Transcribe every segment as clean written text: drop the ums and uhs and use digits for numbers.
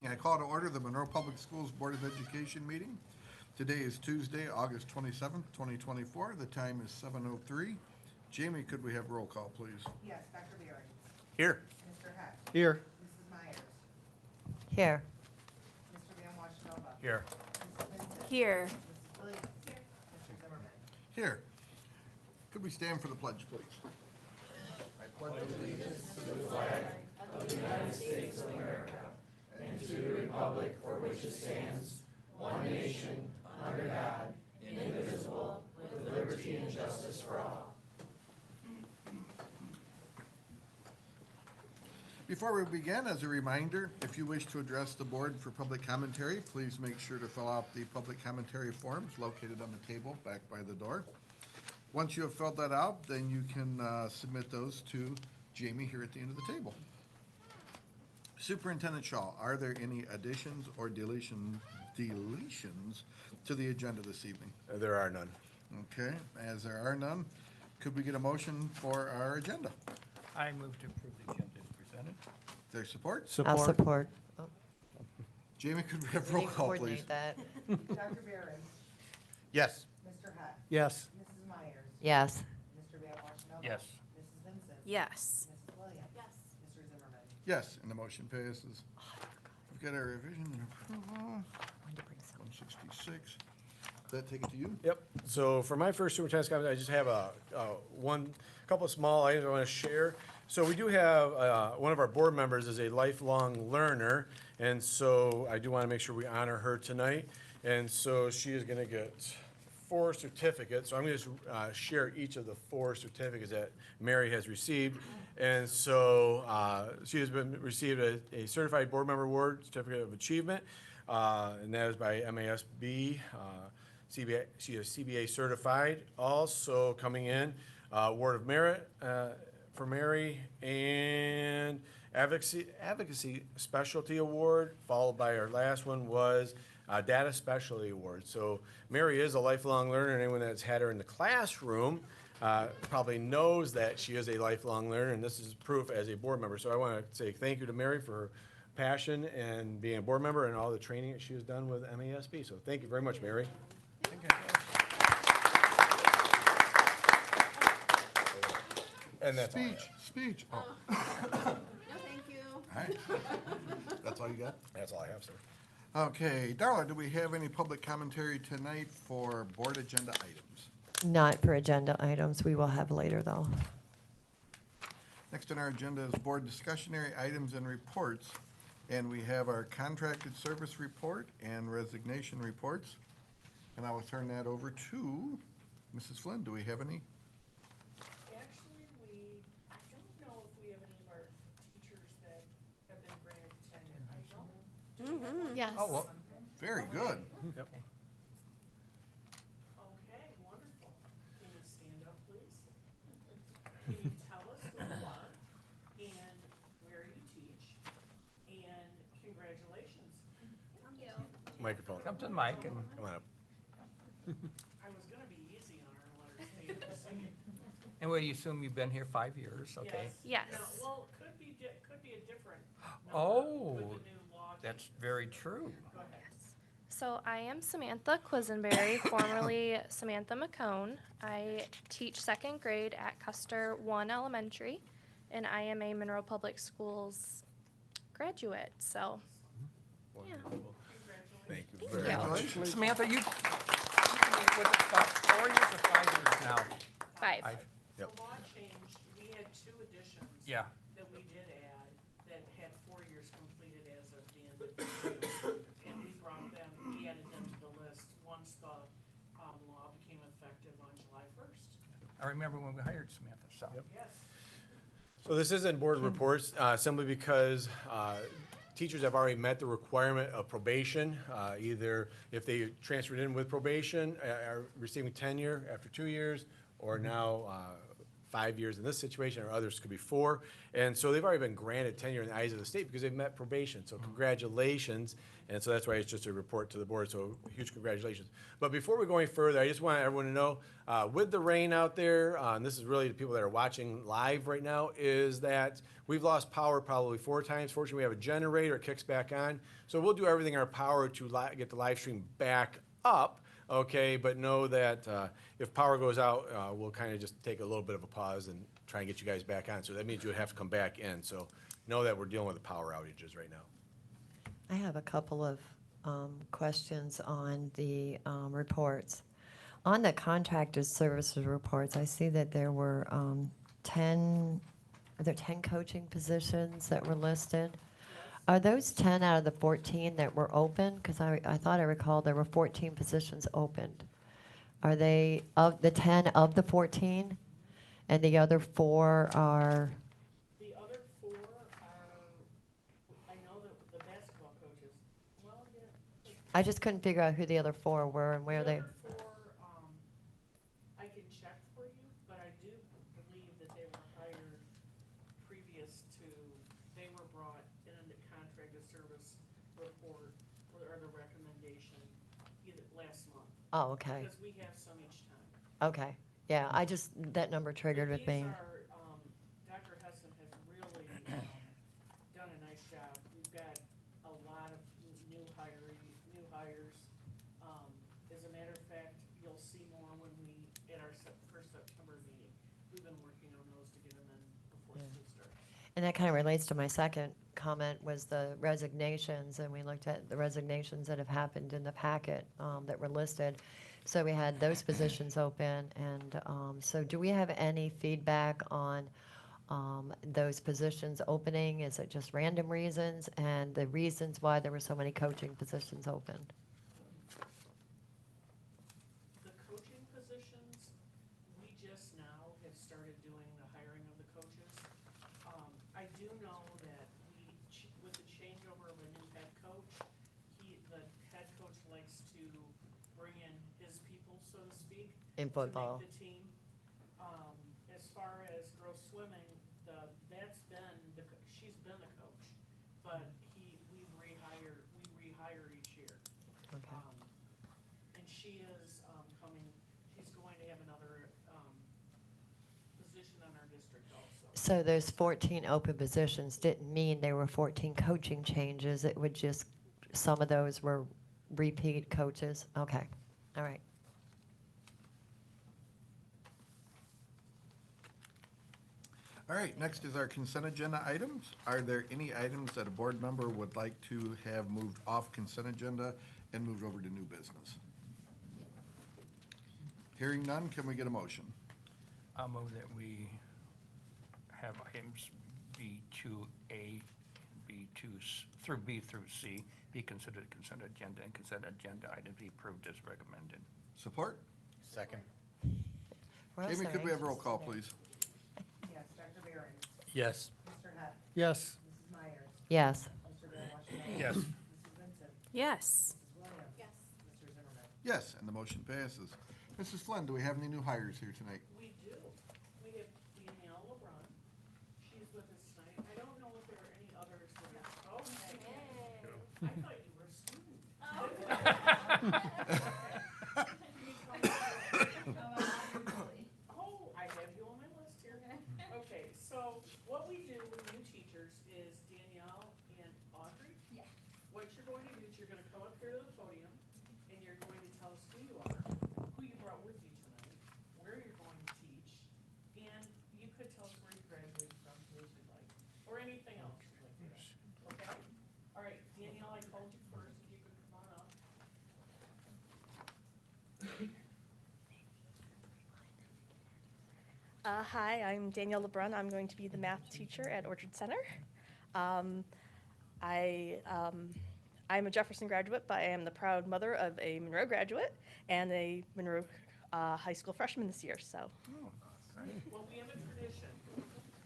I call to order the Monroe Public Schools Board of Education meeting. Today is Tuesday, August 27th, 2024. The time is 7:03. Jamie, could we have roll call, please? Yes, Dr. Berry. Here. Mr. Heck. Here. Mrs. Myers. Here. Mr. Van Washenova. Here. Mrs. Vincent. Here. Mrs. Williams. Here. Mr. Zimmerman. Here. Could we stand for the pledge, please? I pledge Before we begin, as a reminder, if you wish to address the board for public commentary, please make sure to fill out the public commentary forms located on the table back by the door. Once you have filled that out, then you can submit those to Jamie here at the end of the table. Superintendent Shaw, are there any additions or deletions to the agenda this evening? There are none. Okay, as there are none, could we get a motion for our agenda? I move to approve the agenda as presented. Is there support? I'll support. Oh, Jamie, could we have we roll didn't call, please? coordinate that. Dr. Berry. Yes. Mr. Heck. Yes. Mrs. Myers. Yes. Mr. Van Washenova. Yes. Mrs. Vincent. Yes. Mrs. Williams. Yes. Mr. Zimmerman. Yes, and the motion passes. We've got our revision and approval, 166. That take it to you? Yep. So for my first superintendent's comment, I just have couple of small items I want to share. So we do have, one of our board members is a lifelong learner, and so I do want to make sure we honor her tonight. And so she is going to get 4 certificates. So I'm going to share each of the 4 certificates that Mary has received. And so she has received a Certified Board Member Award, Certificate of Achievement, and that is by MASB. CBA, she is CBA certified. Also coming in, Award of Merit for Mary, and Advocacy Specialty Award, followed by our last one was Data Specialty Award. So Mary is a lifelong learner, and anyone that's had her in the classroom probably knows that she is a lifelong learner, and this is proof as a board member. So I want to say thank you to Mary for her passion and being a board member and all the training that she has done with MASB. So thank you very much, Mary. And that's all I have. Speech. Oh, No, thank you. all right. That's all you got? That's all I have, sir. Okay, Darla, do we have any public commentary tonight for board agenda items? Not for agenda items. We will have later, though. Next on our agenda is board discussionary items and reports. And we have our contracted service report and resignation reports. And I will turn that over to Mrs. Flynn. Do we have any? Actually, I don't know if we have any of our teachers that have been granted tenure. I don't. Yes. Oh, well, very good. Yep. Okay, wonderful. Can you stand up, please? Can you tell us who you are and where you teach? And congratulations. Microphone. Come to the mic and Come on up. I was gonna be easy on her and let her stand up singing. and we assume you've been here 5 years, okay? Yes. Now, well, could be a different number Oh, with the new law. that's very true. Go ahead. So I am Samantha Quisenberry, formerly Samantha McCone. I teach 2nd grade at Custer 1 Elementary, and I am a Monroe Public Schools graduate, so, yeah. Thank you Thank very you. much. Congratulations. Samantha, you've been with us about 4 years or 5 years now? 5. I've- The Yep. law changed, we had 2 additions. Yeah, That we did add, that had 4 years completed as of the end of June. And we brought them, we added them to the list once the, law became effective on July 1st. I remember when we hired Samantha, so. Yep. Yes. So this isn't board reports, simply because teachers have already met the requirement of probation, either if they transferred in with probation, are receiving tenure after 2 years, or now 5 years in this situation, or others could be 4. And so they've already been granted tenure in the eyes of the state because they've met probation. So congratulations. And so that's why it's just a report to the board. So huge congratulations. But before we go any further, I just want everyone to know, with the rain out there, and this is really the people that are watching live right now, is that we've lost power probably 4 times. Fortunately, we have a generator, it kicks back on. So we'll do everything in our power to get the live stream back up. Okay, but know that if power goes out, we'll kind of just take a little bit of a pause and try and get you guys back on. So that means you would have to come back in. So know that we're dealing with the power outages right now. I have a couple of questions on the reports. On the contracted services reports, I see that there were 10 coaching positions that were listed? Are those 10 out of the 14 that were open? Because I thought I recalled there were 14 positions opened. Are they of the 10 of the 14? And the other 4 are, The other 4 are, I know that the basketball coaches, well, yeah. I just couldn't figure out who the other 4 were and where they, The other 4, I can check for you, but I do believe that they were hired previous to, they were brought in the contracted service report or the recommendation either last month. oh, okay, Because we have some each time. okay. Yeah, I just, that number triggered with me. These are, Dr. Hessen has really done a nice job. We've got a lot of new hires. As a matter of fact, you'll see more when we, at our first September meeting. We've been working on those to get them in before school starts. And that kind of relates to my second comment was the resignations, and we looked at the resignations that have happened in the packet that were listed. So we had those positions open, and so do we have any feedback on those positions opening? Is it just random reasons, and the reasons why there were so many coaching positions opened? The coaching positions, we just now have started doing the hiring of the coaches. I do know that with the changeover of a new head coach, the head coach likes to bring in his people, so to speak. In football. To make the team. As far as girls swimming, she's been the coach, but we rehire each year. Okay. And she is she's going to have another position on our district also. So those 14 open positions didn't mean there were 14 coaching changes. It would just, some of those were repeat coaches? Okay, all right. All right, next is our consent agenda items. Are there any items that a board member would like to have moved off consent agenda and moved over to new business? Hearing none, can we get a motion? I'll move that we have items B2A, through B through C be considered consent agenda, and consent agenda items be approved as recommended. Support? Second. We're all Jamie, could we sorry. have roll call, please? Yes, Dr. Behrens, Yes. Mr. Hutt, Yes. Mrs. Myers, Yes. Mr. Bill Washington. Yes. Mrs. Vincent, Yes. Mrs. Williams. Yes. Mr. Zimmerman. Yes, and the motion passes. Mrs. Flynn, do we have any new hires here tonight? We do. We have Danielle LeBron. She's with us tonight. I don't know if there are any others that are, oh, I thought you were a student. Oh, I have you on my list here. Okay, so what we do with new teachers is Danielle and Audrey. Yeah. What you're going to do is you're gonna come up here to the podium and you're going to tell us who you are, who you brought with you tonight, where you're going to teach, and you could tell us where you graduated from, if you'd like, or anything else you'd like to add. Okay? All right, Danielle, I called you first, if you could come on up. Hi, I'm Danielle LeBrun. I'm going to be the math teacher at Orchard Center. I'm a Jefferson graduate, but I am the proud mother of a Monroe graduate and a Monroe high school freshman this year. So, Well, we have a tradition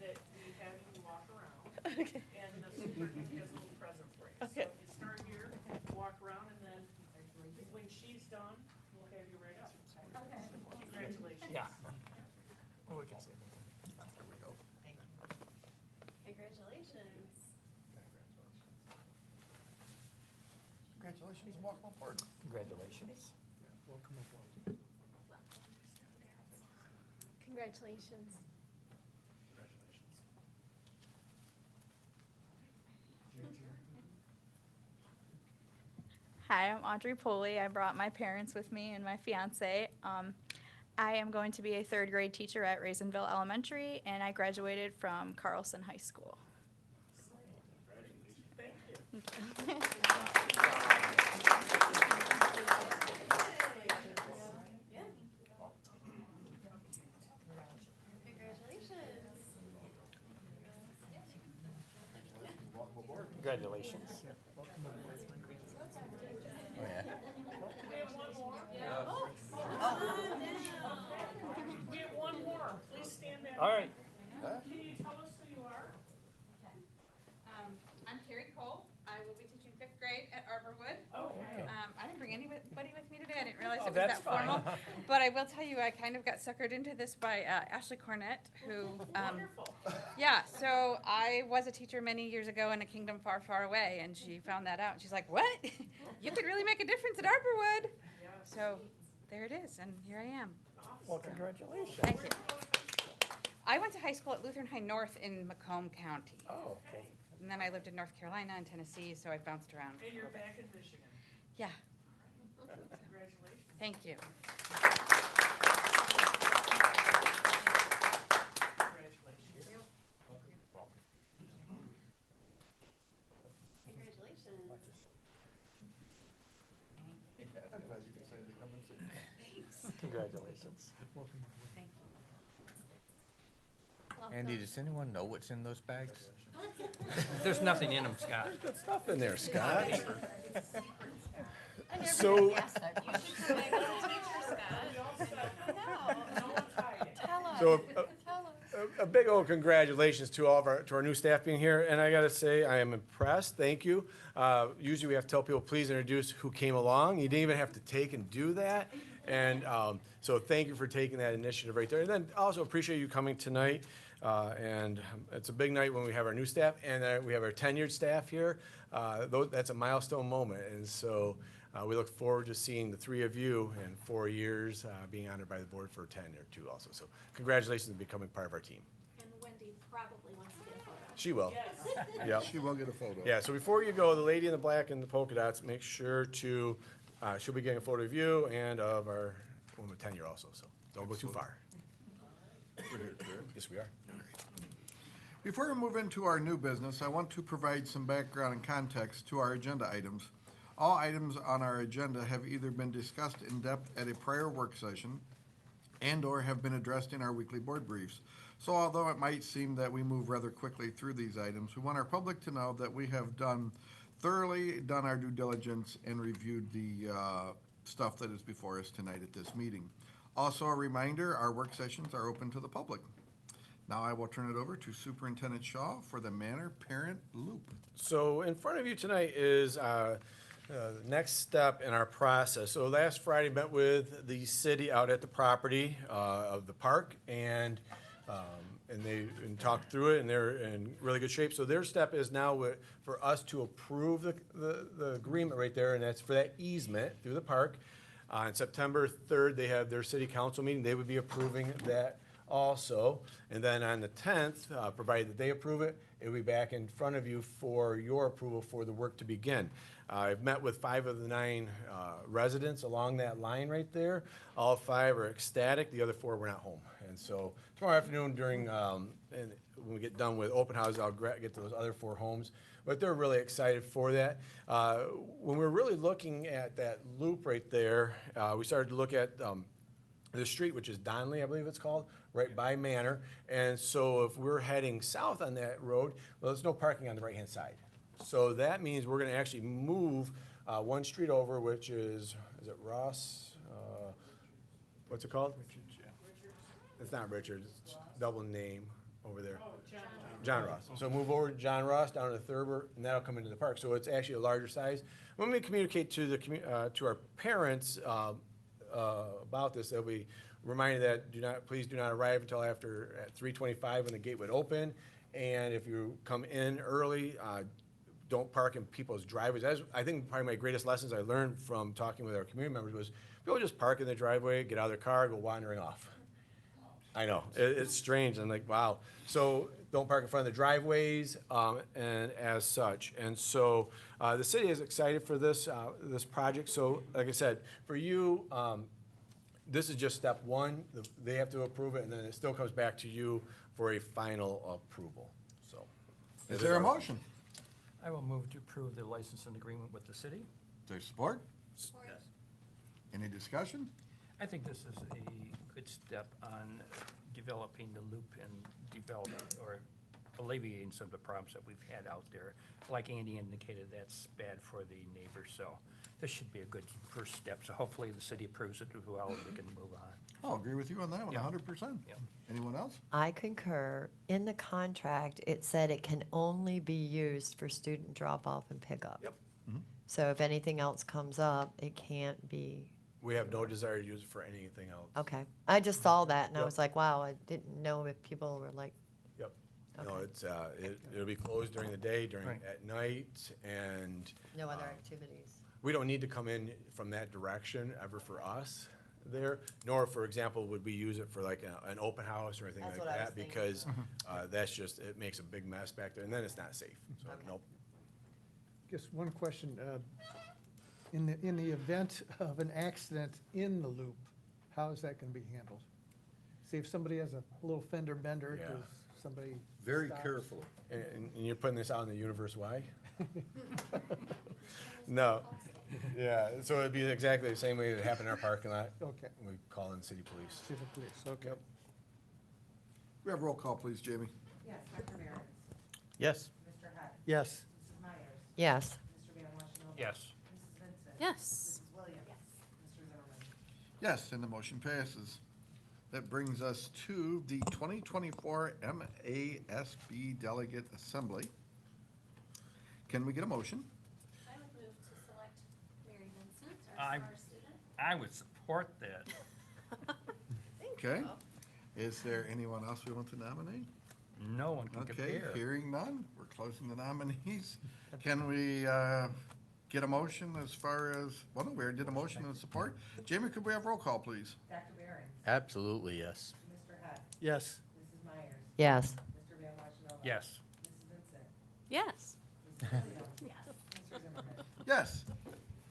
that we have you walk around, okay. and the superintendent has a little present for you. Okay. So you start here, walk around, and then when she's done, we'll have you right up. Okay. Congratulations. Yeah. Oh, we can say congratulations, and welcome aboard. Congratulations. Congratulations. Hi, I'm Audrey Poley. I brought my parents with me and my fiance. I am going to be a third grade teacher at Raisinville Elementary, and I graduated from Carlson High School. Congratulations. We have one more. Please stand back. All right. Can you tell us who you are? I'm Carrie Cole. I will be teaching 5th grade at Arborwood. Oh, okay. I didn't bring anybody with me today. I didn't realize Oh, it was that's that formal. fine. But I will tell you, I kind of got suckered into this by Ashley Cornett, who, Wonderful. yeah, so I was a teacher many years ago in a kingdom far, far away, and she found that out. And she's like, what? You could really make a difference at Arborwood. Yes. So there it is, and here I am. Well, congratulations. Thank you. I went to high school at Lutheran High North in Macomb County. Oh, okay. And then I lived in North Carolina and Tennessee, so I bounced around. And you're back in Michigan. Yeah, Congratulations. thank you. Congratulations. I'm glad you decided to come and see. Congratulations. Andy, does anyone know what's in those bags? There's nothing in them, Scott. Good stuff in there, Scott. So, so a big old congratulations to all of our, to our new staff being here, and I gotta say, I am impressed, thank you. Usually we have to tell people, please introduce who came along, you didn't even have to take and do that. And, so thank you for taking that initiative right there, and then also appreciate you coming tonight. And it's a big night when we have our new staff, and we have our tenured staff here. That's a milestone moment, and so we look forward to seeing the three of you in 4 years, being honored by the board for tenure too also. So congratulations on becoming part of our team. And Wendy probably wants to get a photo. She will. Yep. She will get a photo. Yeah, so before you go, the lady in the black and the polka dots, make sure to, she'll be getting a photo of you and of our woman with tenure also, so don't go too far. We're here, Chair. Yes, we are. Before we move into our new business, I want to provide some background and context to our agenda items. All items on our agenda have either been discussed in depth at a prior work session and/or have been addressed in our weekly board briefs. So although it might seem that we move rather quickly through these items, we want our public to know that we have thoroughly done our due diligence and reviewed the stuff that is before us tonight at this meeting. Also, a reminder, our work sessions are open to the public. Now I will turn it over to Superintendent Shaw for the Manor Parent Loop. So in front of you tonight is the next step in our process. So last Friday, met with the city out at the property of the park, and they talked through it, and they're in really good shape. So their step is now for us to approve the agreement right there, and that's for that easement through the park. On September 3rd, they have their city council meeting. They would be approving that also. And then on the 10th, provided that they approve it, it'll be back in front of you for your approval for the work to begin. I've met with 5 of the 9 residents along that line right there. All 5 are ecstatic, the other 4 were not home. And so tomorrow afternoon during, and when we get done with open house, I'll get to those other 4 homes. But they're really excited for that. When we're really looking at that loop right there, we started to look at the street, which is Donley, I believe it's called, right by Manor. And so if we're heading south on that road, well, there's no parking on the right-hand side. So that means we're gonna actually move one street over, which is it Ross? What's it called? It's not Richard, it's double name over there. John Ross. So move over to John Ross down to Thurber, and that'll come into the park. So it's actually a larger size. When we communicate to the to our parents about this, they'll be reminded that please do not arrive until after at 3:25 when the gate would open. And if you come in early, don't park in people's driveways. That's, I think, probably my greatest lessons I learned from talking with our community members was people just park in their driveway, get out of their car, go wandering off. I know, it's strange, I'm like, wow. So don't park in front of the driveways, and as such. And so, the city is excited for this, this project. So, like I said, for you, this is just step one. They have to approve it, and then it still comes back to you for a final approval, so. Is there a motion? I will move to approve the license and agreement with the city. Is there support? Any discussion? I think this is a good step on developing the loop and developing or alleviating some of the problems that we've had out there. Like Andy indicated, that's bad for the neighbors, so this should be a good first step. So hopefully the city approves it as well, and we can move on. I'll agree with you on that one, Yeah. 100%. Yeah. Anyone else? I concur. In the contract, it said it can only be used for student drop-off and pickup. Yep. So if anything else comes up, it can't be, We have no desire to use it for anything else. okay. I just saw that and I Yep. was like, wow, I didn't know if people were like, Yep. No, Okay. it's, it'll be closed during the day, Right. at night, and no other activities. we don't need to come in from that direction ever for us there, nor, for example, would we use it for like an open house or anything That's like what I was that, thinking. because, that's just, it makes a big mess back there, and then it's not safe, so, Okay. nope. Just one question. In the event of an accident in the loop, how is that going to be handled? See, if somebody has a little fender bender, Yeah. does somebody? Very stop? carefully. And you're putting this out in the universe, why? No, yeah, so it'd be exactly the same way that happened in our parking lot. Okay, We call in city police. see the police, okay. We have roll call, please, Jamie. Yes, Dr. Behrens, Yes. Mr. Head, Yes, Mrs. Myers, Yes, Mr. Van Washington. Yes. Mrs. Vincent. Yes. Mrs. Williams. Mr. Zimmerman. Yes, and the motion passes. That brings us to the 2024 MASB Delegate Assembly. Can we get a motion? I would move to select Mary Vincent, I- our student. I would support that. Okay. Is there anyone else we want to nominate? No one can Okay, compare. hearing none, we're closing the nominees. Can we get a motion as far as, well, no, we already did a motion and support. Jamie, could we have roll call, please? Dr. Behrens, Absolutely, yes. Mr. Head, yes, Mrs. Myers, yes, Mr. Van Washington. Yes. Mrs. Vincent, Yes. Mrs. Williams. Mr. Zimmerman. Yes.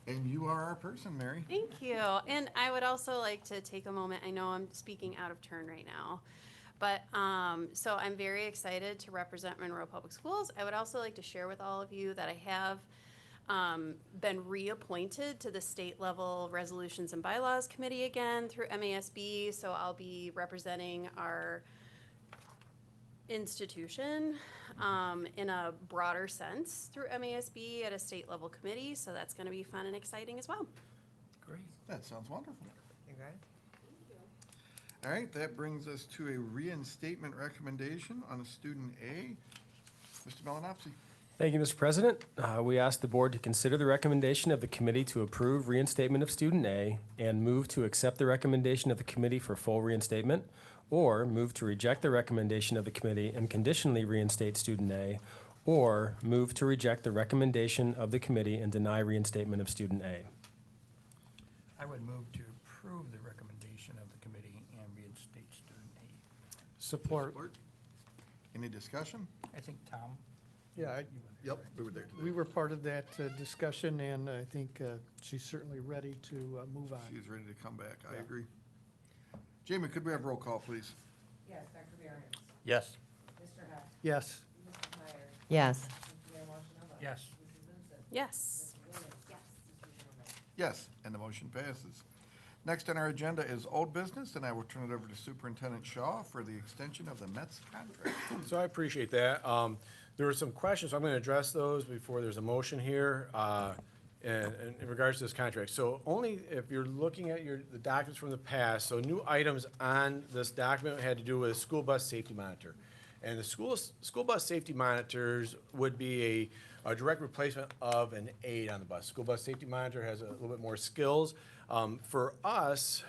And you are our person, Mary. Thank you. And I would also like to take a moment, I know I'm speaking out of turn right now, but, so I'm very excited to represent Monroe Public Schools. I would also like to share with all of you that I have been reappointed to the state level resolutions and bylaws committee again through MASB, so I'll be representing our institution in a broader sense through MASB at a state level committee, so that's going to be fun and exciting as well. Great. That sounds wonderful. All right, that brings us to a reinstatement recommendation on student A. Mr. Malinowski. Thank you, Mr. President. We ask the board to consider the recommendation of the committee to approve reinstatement of student A and move to accept the recommendation of the committee for full reinstatement, or move to reject the recommendation of the committee and conditionally reinstate student A, or move to reject the recommendation of the committee and deny reinstatement of student A. I would move to approve the recommendation of the committee and reinstate student A. support. Any discussion? I think, Tom? Yeah, Yep, we were there today. we were part of that discussion, and I think she's certainly ready to move on. She's ready to come back, I Yeah. agree. Jamie, could we have roll call, please? Yes, Dr. Behrens, Yes. Mr. Head, Yes, Mrs. Myers, yes, Mr. Van Washington. Yes. Mrs. Vincent. Yes. Mrs. Williams. Yes. Mr. Zimmerman. Yes, and the motion passes. Next on our agenda is old business, and I will turn it over to Superintendent Shaw for the extension of the Mets contract. So I appreciate that. There were some questions, so I'm going to address those before there's a motion here, in regards to this contract. So only if you're looking at the documents from the past, so new items on this document had to do with school bus safety monitor. And the school bus safety monitors would be a direct replacement of an aid on the bus. School bus safety monitor has a little bit more skills. For us,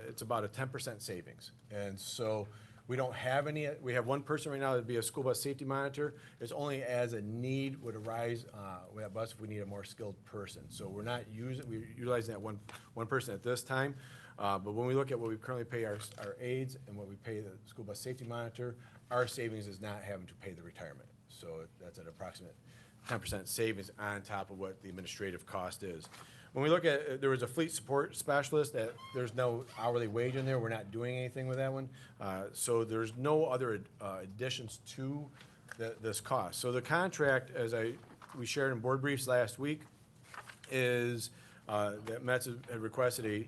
it's about a 10% savings. And so We don't have any, we have one person right now that'd be a school bus safety monitor. It's only as a need would arise, with that bus if we need a more skilled person. So we're not we're utilizing that one person at this time. But when we look at what we currently pay our aides and what we pay the school bus safety monitor, our savings is not having to pay the retirement. So that's an approximate 10% savings on top of what the administrative cost is. When we look at, there was a fleet support specialist that there's no hourly wage in there. We're not doing anything with that one. So there's no other additions to this cost. So the contract, as we shared in board briefs last week, is that METS had requested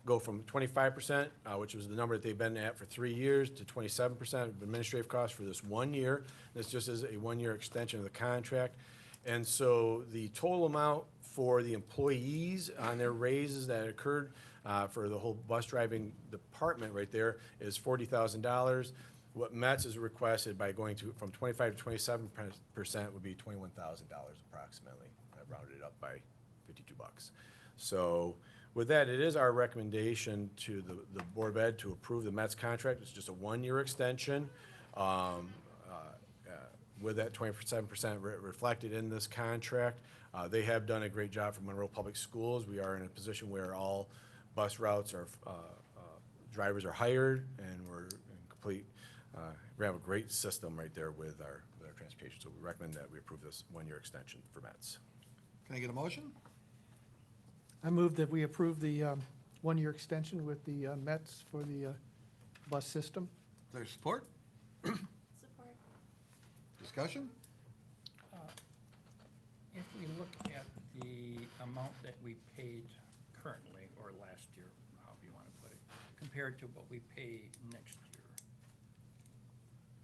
go from 25%, which was the number that they've been at for 3 years, to 27% of administrative costs for this 1 year. This just is a 1-year extension of the contract. And so the total amount for the employees on their raises that occurred for the whole bus driving department right there is $40,000. What METS has requested by going from 25 to 27% would be $21,000 approximately. I rounded it up by 52 bucks. So with that, it is our recommendation to the Board of Ed to approve the METS contract. It's just a 1-year extension. With that 27% reflected in this contract. They have done a great job for Monroe Public Schools. We are in a position where all bus routes are, drivers are hired, and we're in complete, we have a great system right there with our transportation. So we recommend that we approve this 1-year extension for METS. Can I get a motion? I move that we approve the 1-year extension with the METS for the bus system. Is there support? Support. Discussion? If we look at the amount that we paid currently, or last year, however you want to put it, compared to what we pay next year,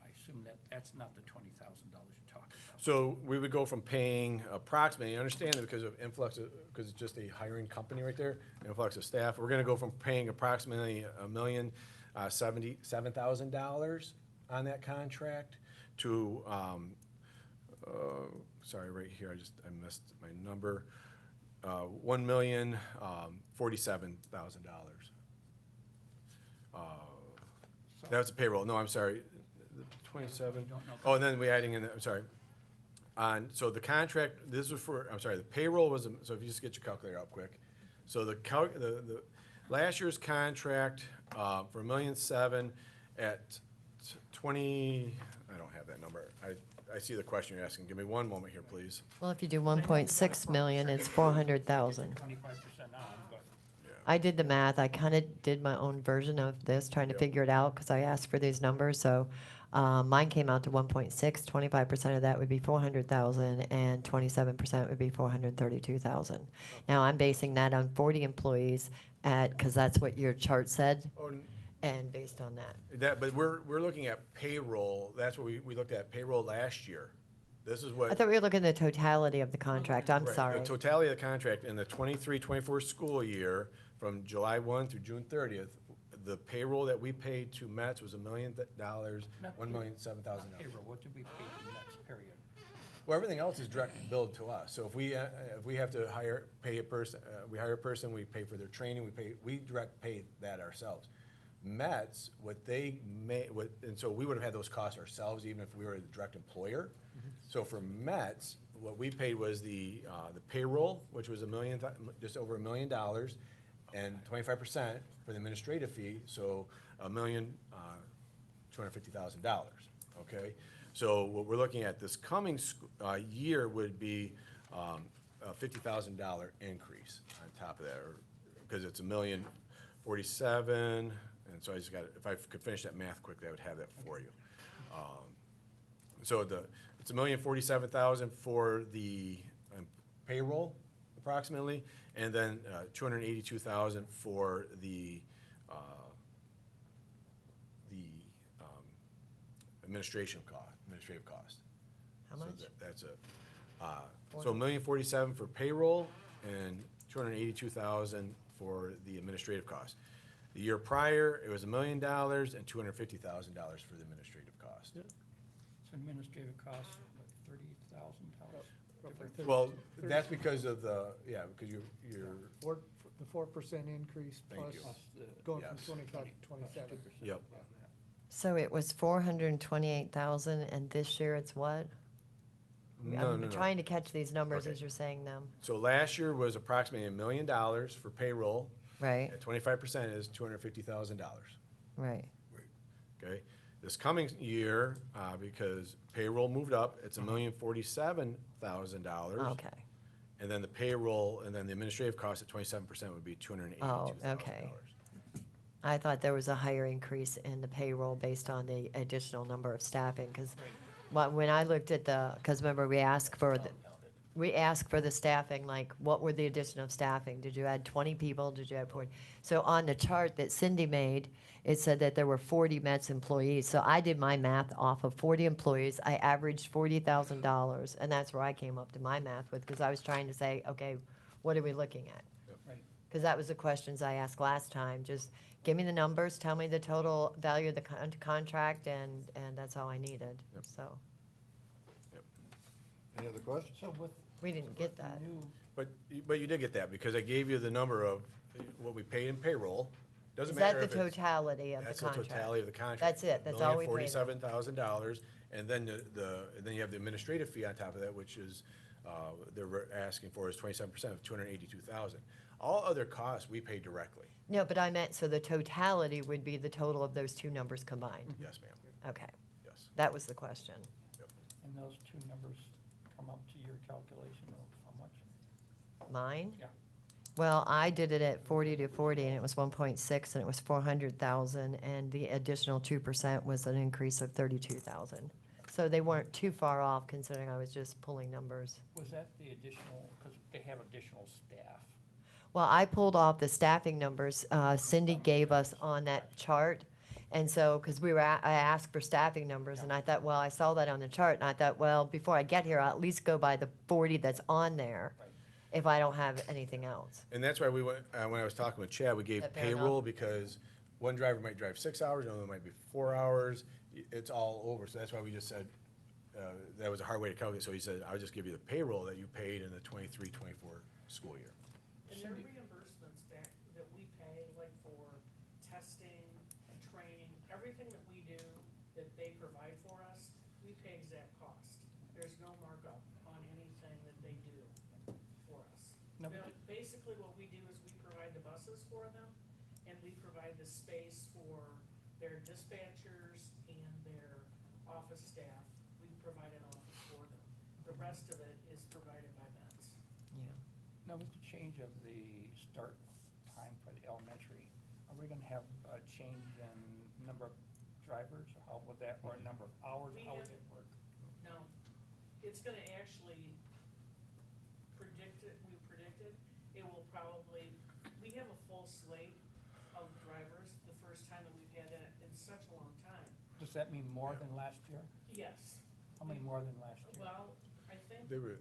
I assume that that's not the $20,000 you're talking about. So we would go from paying approximately, you understand that because of influx, because it's just a hiring company right there, influx of staff, we're gonna go from paying approximately $1,077,000 on that contract to, sorry, right here, I missed my number, $1,047,000. That's a payroll, no, I'm sorry, 27, oh, and then we adding in, I'm sorry. So the contract, this was for, I'm sorry, the payroll was, so if you just get your calculator up quick. So the last year's contract for $1,007,000 at 20, I don't have that number. I see the question you're asking. Give me one moment here, please. Well, if you do 1.6 million, it's 400,000. 25% on, but I did the math. I kind of did my own version of this, trying to figure it out, because I asked for these numbers. So mine came out to 1.6. 25% of that would be 400,000, and 27% would be 432,000. Now I'm basing that on 40 employees because that's what your chart said, and based on that. But we're looking at payroll. That's what we looked at payroll last year. This is what. I thought we were looking at the totality of the contract. I'm Right, sorry. the totality of the contract in the 23-24 school year, from July 1 through June 30th, the payroll that we paid to METS was $1 million, $1,007,000. payroll, what did we pay the next period? Well, everything else is direct billed to us. So if we have to pay a person, we hire a person, we pay for their training, we direct pay that ourselves. METS, and so we would have had those costs ourselves even if we were the direct employer. So for METS, what we paid was the payroll, which was just over $1 million, and 25% for the administrative fee, so $1,250,000. Okay, so what we're looking at this coming year would be a $50,000 increase on top of that, because it's $1,047,000. And so I just got, if I could finish that math quickly, I would have that for you. So it's $1,047,000 for the payroll approximately, and then $282,000 for the administrative cost. How much? So that's it. So $1,047,000 for payroll and $282,000 for the administrative cost. The year prior, it was $1 million and $250,000 for the administrative cost. So administrative costs, what, $30,000? Roughly Well, that's because of because you're. The 4% increase Thank plus you. going from Yes. 25 to 27. Yep. So it was 428,000, and this year it's what? No, I'm no, no. trying to catch these numbers Okay. as you're saying them, So last year was approximately $1 million for payroll. right? At 25% is $250,000, Right. okay? This coming year, because payroll moved up, it's $1,047,000. Okay. And then the payroll, and then the administrative cost at 27% would be $282,000. Oh, okay. I thought there was a higher increase in the payroll based on the additional number of staffing, because when I looked at because remember, we asked for the staffing, like, what were the addition of staffing? Did you add 20 people? Did you add 40? So on the chart that Cindy made, it said that there were 40 METS employees. So I did my math off of 40 employees. I averaged $40,000, and that's where I came up to my math with, because I was trying to say, okay, what are we looking at? Right. Because that was the questions I asked last time. Just give me the numbers, tell me the total value of the contract, and that's all I needed, so. Any other questions? So with We didn't get that. But you did get that, because I gave you the number of what we paid in payroll. Doesn't Is matter that the if it's. totality of the That's the contract? totality of the contract. That's it, that's all we paid. $1,047,000, and then and then you have the administrative fee on top of that, which is, they're asking for is 27% of $282,000. All other costs, we pay directly. No, but I meant, so the totality would be the total of those two numbers combined? Yes, ma'am, Okay, yes. that was the question. And those two numbers come up to your calculation of how much? Mine? Yeah. Well, I did it at 40 to 40, and it was 1.6, and it was 400,000, and the additional 2% was an increase of 32,000. So they weren't too far off, considering I was just pulling numbers. Was that the additional, because they have additional staff? Well, I pulled off the staffing numbers Cindy gave us on that chart. And so, because I asked for staffing numbers, and I thought, well, I saw that on the chart, and I thought, well, before I get here, I'll at least go by the 40 that's on there, if I don't have anything else. And that's why we went, when I was talking with Chad, we gave That fair enough? payroll, because one driver might drive 6 hours, another might be 4 hours. It's all over, so that's why we just said, that was a hard way to calculate, so he said, I'll just give you the payroll that you paid in the 23-24 school year. And their reimbursements that we pay, like for testing, training, everything that we do, that they provide for us, we pay exact cost. There's no markup on anything that they do for us. No, But basically, what we do is we provide the buses for them, and we provide the space for their dispatchers and their office staff. We provide an office for them. The rest of it is provided by METS. Yeah. Now, with the change of the start time for the elementary, are we gonna have a change in number of drivers, or how would that, or number of hours, how would it work? No, it's gonna actually we predicted, it will probably, we have a full slate of drivers, the first time that we've had that in such a long time. Does that mean more than last year? Yes, How many more than last year? well, I think, They were,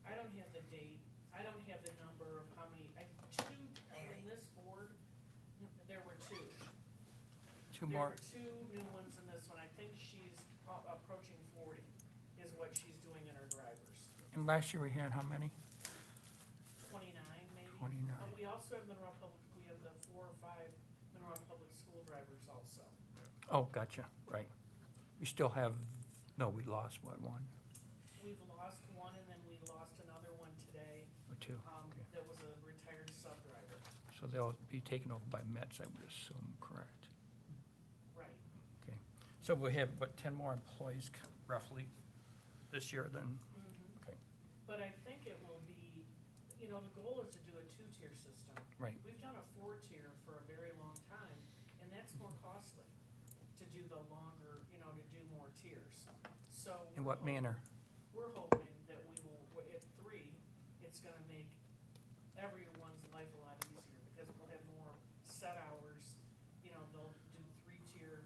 I don't have the date, I don't have the number of how many, in this board, there were two. Two more? There were two new ones in this one. I think she's approaching 40 is what she's doing in her drivers. And last year we had how many? 29 maybe. 29. We also have Monroe Public, we have the 4 or 5 Monroe Public School drivers also. Oh, gotcha, right. We still have, no, we lost, what, one We've lost one and then we lost another one today. or two? Okay. That was a retired sub driver. So they'll be taken over by METS, I would assume, correct? Right. Okay. So we have, what, 10 more employees roughly this year then? Okay, But I think it will be, the goal is to do a 2-tier system. right. We've done a 4-tier for a very long time, and that's more costly to do the longer, to do more tiers. So. In what manner? We're hoping that we will, at 3, it's gonna make everyone's life a lot easier, because we'll have more set hours. They'll do 3-tier,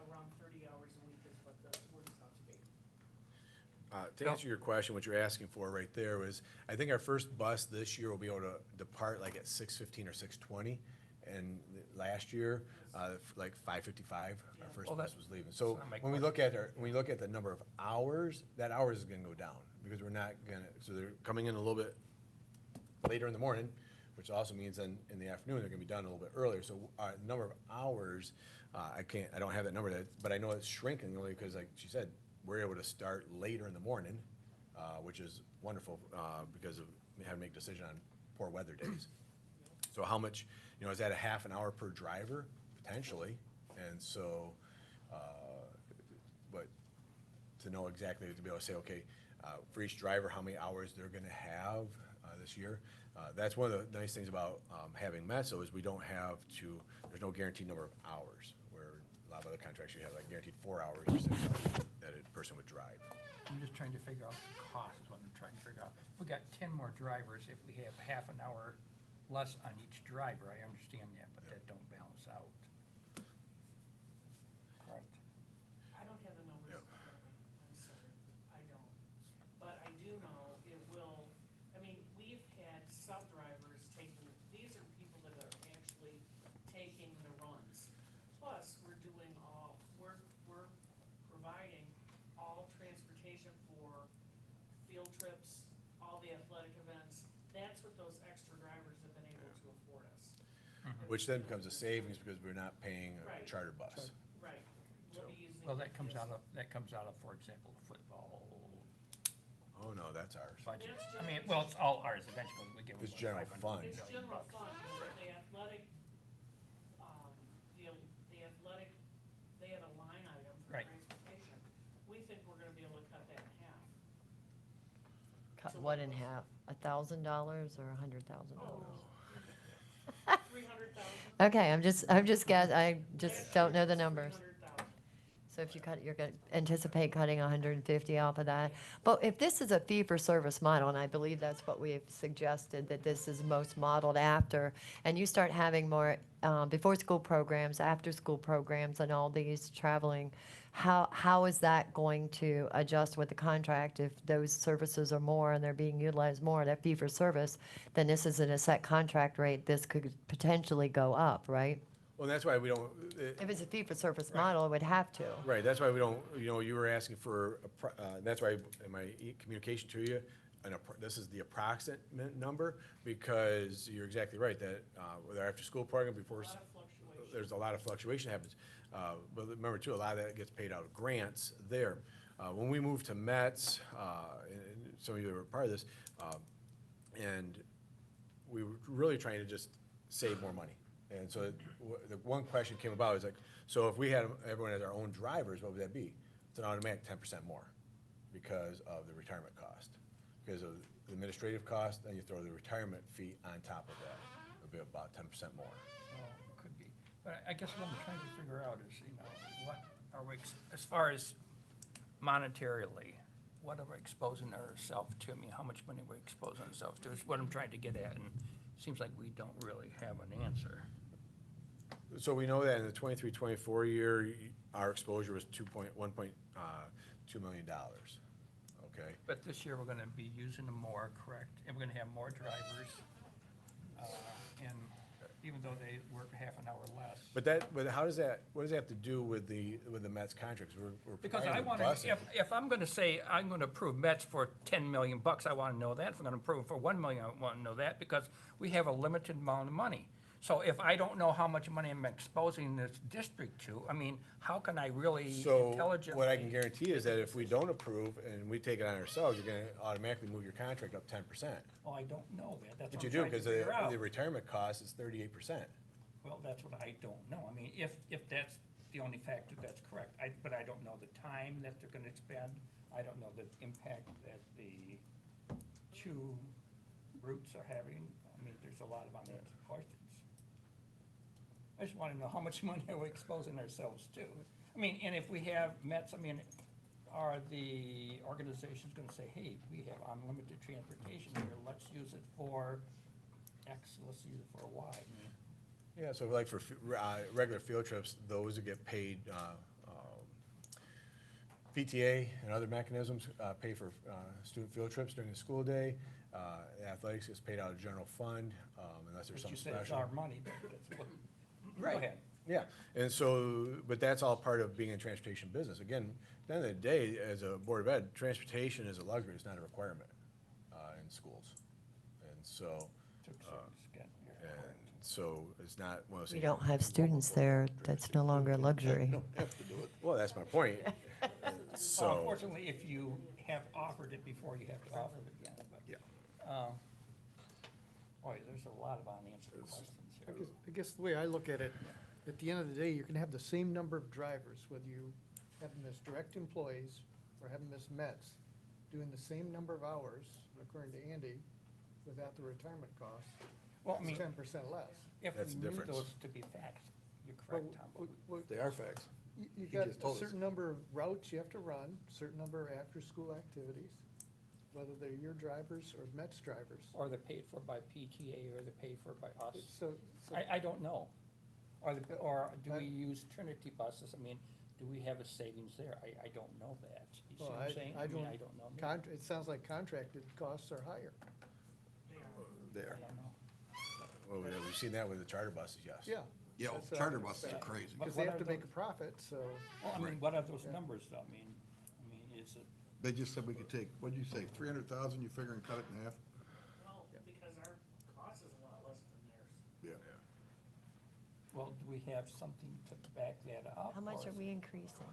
around 30 hours a week is what the works out to be. to answer your question, what you're asking for right there was, I think our first bus this year will be able to depart like at 6:15 or 6:20. And last year, like 5:55, our first Well, bus that- was leaving. So that's my when we look at the number of hours, that hours is gonna go down, because we're not gonna, so they're coming in a little bit later in the morning, which also means then in the afternoon, they're gonna be done a little bit earlier. So, number of hours, I don't have that number, but I know it's shrinking only because, like she said, we're able to start later in the morning, which is wonderful, because of having to make a decision on poor weather days. So how much, is that a half an hour per driver? Potentially. And so, but to know exactly, to be able to say, okay, for each driver, how many hours they're gonna have this year. That's one of the nice things about having Metso is we don't have to, there's no guaranteed number of hours, where a lot of other contracts you have like guaranteed 4 hours that a person would drive. I'm just trying to figure out the cost is what I'm trying to figure out. If we got 10 more drivers, if we have half an hour less on each driver, I understand that, but that don't balance out. Correct. I don't have the numbers. Yep. in front of me. I'm sorry, I don't. But I do know it will, I mean, we've had sub-drivers taking, these are people that are actually taking the runs. Plus, we're providing all transportation for field trips, all the athletic events. That's what those extra drivers have been able to afford us. Which then becomes a savings because we're not paying a Right. charter bus. Right. We'll be using. Well, that comes out of, for example, football Oh, no, that's ours. budget. I mean, well, it's all ours eventually. We give them It's general 500 fund. It's million general bucks. fund, but the athletic, the athletic, they have a line item for Right. transportation. We think we're gonna be able to cut that in half. Cut what in half? $1,000 or $100,000? 300,000. Okay, I just don't know the numbers. 300,000. So if you cut, you're going to anticipate cutting 150 off of that. But if this is a fee-for-service model, and I believe that's what we've suggested, that this is most modeled after, and you start having more before-school programs, after-school programs, and all these traveling, how is that going to adjust with the contract if those services are more and they're being utilized more, that fee-for-service, then this isn't a set contract rate, this could potentially go up, right? Well, that's why we don't, If it's a fee-for-service model, it would have to. right, that's why we don't, you were asking for, that's why in my communication to you, this is the approximate number, because you're exactly right, that with our after-school program, before, there's a lot of fluctuation happens. But remember too, a lot of that gets paid out of grants there. When we moved to Mets, and some of you were part of this, and we were really trying to just save more money. And so the one question came about is like, so if we had everyone as our own drivers, what would that be? It's an automatic 10% more because of the retirement cost. Because of the administrative cost, then you throw the retirement fee on top of that. It'll be about 10% more. Well, it could be. But I guess what I'm trying to figure out is, what are we, as far as monetarily, what are we exposing ourselves to? I mean, how much money are we exposing ourselves to is what I'm trying to get at, and it seems like we don't really have an answer. So we know that in the 23-24 year, our exposure was $1.2 million, okay? But this year, we're gonna be using them more, correct? And we're gonna have more drivers, and even though they work half an hour less. But how does that, what does that have to do with the Mets contracts? We're Because providing I the wanna, busing. if I'm gonna say, I'm gonna approve Mets for 10 million bucks, I wanna know that. If I'm gonna approve for 1 million, I wanna know that, because we have a limited amount of money. So if I don't know how much money I'm exposing this district to, I mean, how can I really So intelligently? what I can guarantee is that if we don't approve and we take it on ourselves, you're gonna automatically move your contract up 10%. Oh, I don't know that. That's But what you I'm do, trying to because figure out. the retirement cost is 38%. Well, that's what I don't know. I mean, if that's the only factor, that's correct. But I don't know the time that they're gonna spend. I don't know the impact that the two routes are having. I mean, there's a lot of unanswered questions. I just wanna know how much money are we exposing ourselves to? I mean, and if we have Mets, I mean, are the organizations gonna say, hey, we have unlimited transportation here, let's use it for X, let's use it for Y? Yeah, so like for regular field trips, those that get paid, PTA and other mechanisms pay for student field trips during the school day. Athletics gets paid out of general fund unless there's But something you special. said it's our money, but that's what, go Right. ahead. Yeah, and so, but that's all part of being in transportation business. Again, at the end of the day, as a Board of Ed, transportation is a luxury, it's not a requirement in schools. And so, To a certain extent. so it's not one of those We things. don't have students there, that's no longer a luxury. Well, that's my point. Well, So, unfortunately, if you have offered it before, you have to offer it again, but. yeah. Boy, there's a lot of unanswered questions here. I guess the way I look at it, at the end of the day, you're gonna have the same number of drivers, whether you have them as direct employees or have them as Mets, doing the same number of hours, according to Andy, without the retirement costs. Well, I mean, It's 10% less. if That's we the knew difference. those to be facts, you're correct, Tom. They are facts. You He got just a told us. certain number of routes you have to run, certain number of after-school activities, whether they're your drivers or Mets drivers. Or they're paid for by PTA, or they're paid for by us. So, I don't know. Or do we use Trinity buses? I mean, do we have a savings there? I don't know that. You see well, what I'm saying? I mean, don't, I don't know. it sounds like contracted costs are higher. There. I don't know. Well, we've seen that with the charter buses, yes. Yeah. Yeah, That's what I charter would buses are expect. crazy. Because What they have are to make a those? profit, so. Well, I mean, Right. what are those Yeah. numbers though? I mean, is it, They just said we could take, what'd you say, 300,000, you figure and cut it in half? Well, because our cost is a lot less than theirs. Yeah. well, do we have something to back that up? How much or are is we it- increasing?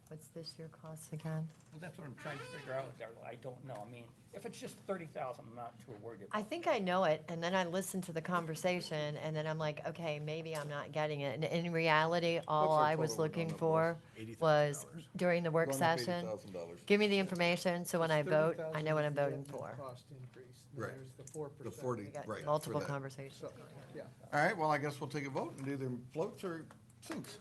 What's this year cost again? Well, that's what I'm trying to figure out, Darrell. I don't know. I mean, if it's just 30,000, I'm not too worried about I it. think I know it, and then I listen to the conversation, and then I'm like, okay, maybe I'm not getting it. And in reality, all What's our I was total looking number? for $80,000. was during the work Going up session, $80,000. give me the information, so when I It's vote, I 30,000 know what I'm is the voting net for. Cost increase, and Right. there's the 4%. The 40, We got right. for multiple that. conversations So, going on. yeah. All right, well, I guess we'll take a vote and either floats or sinks.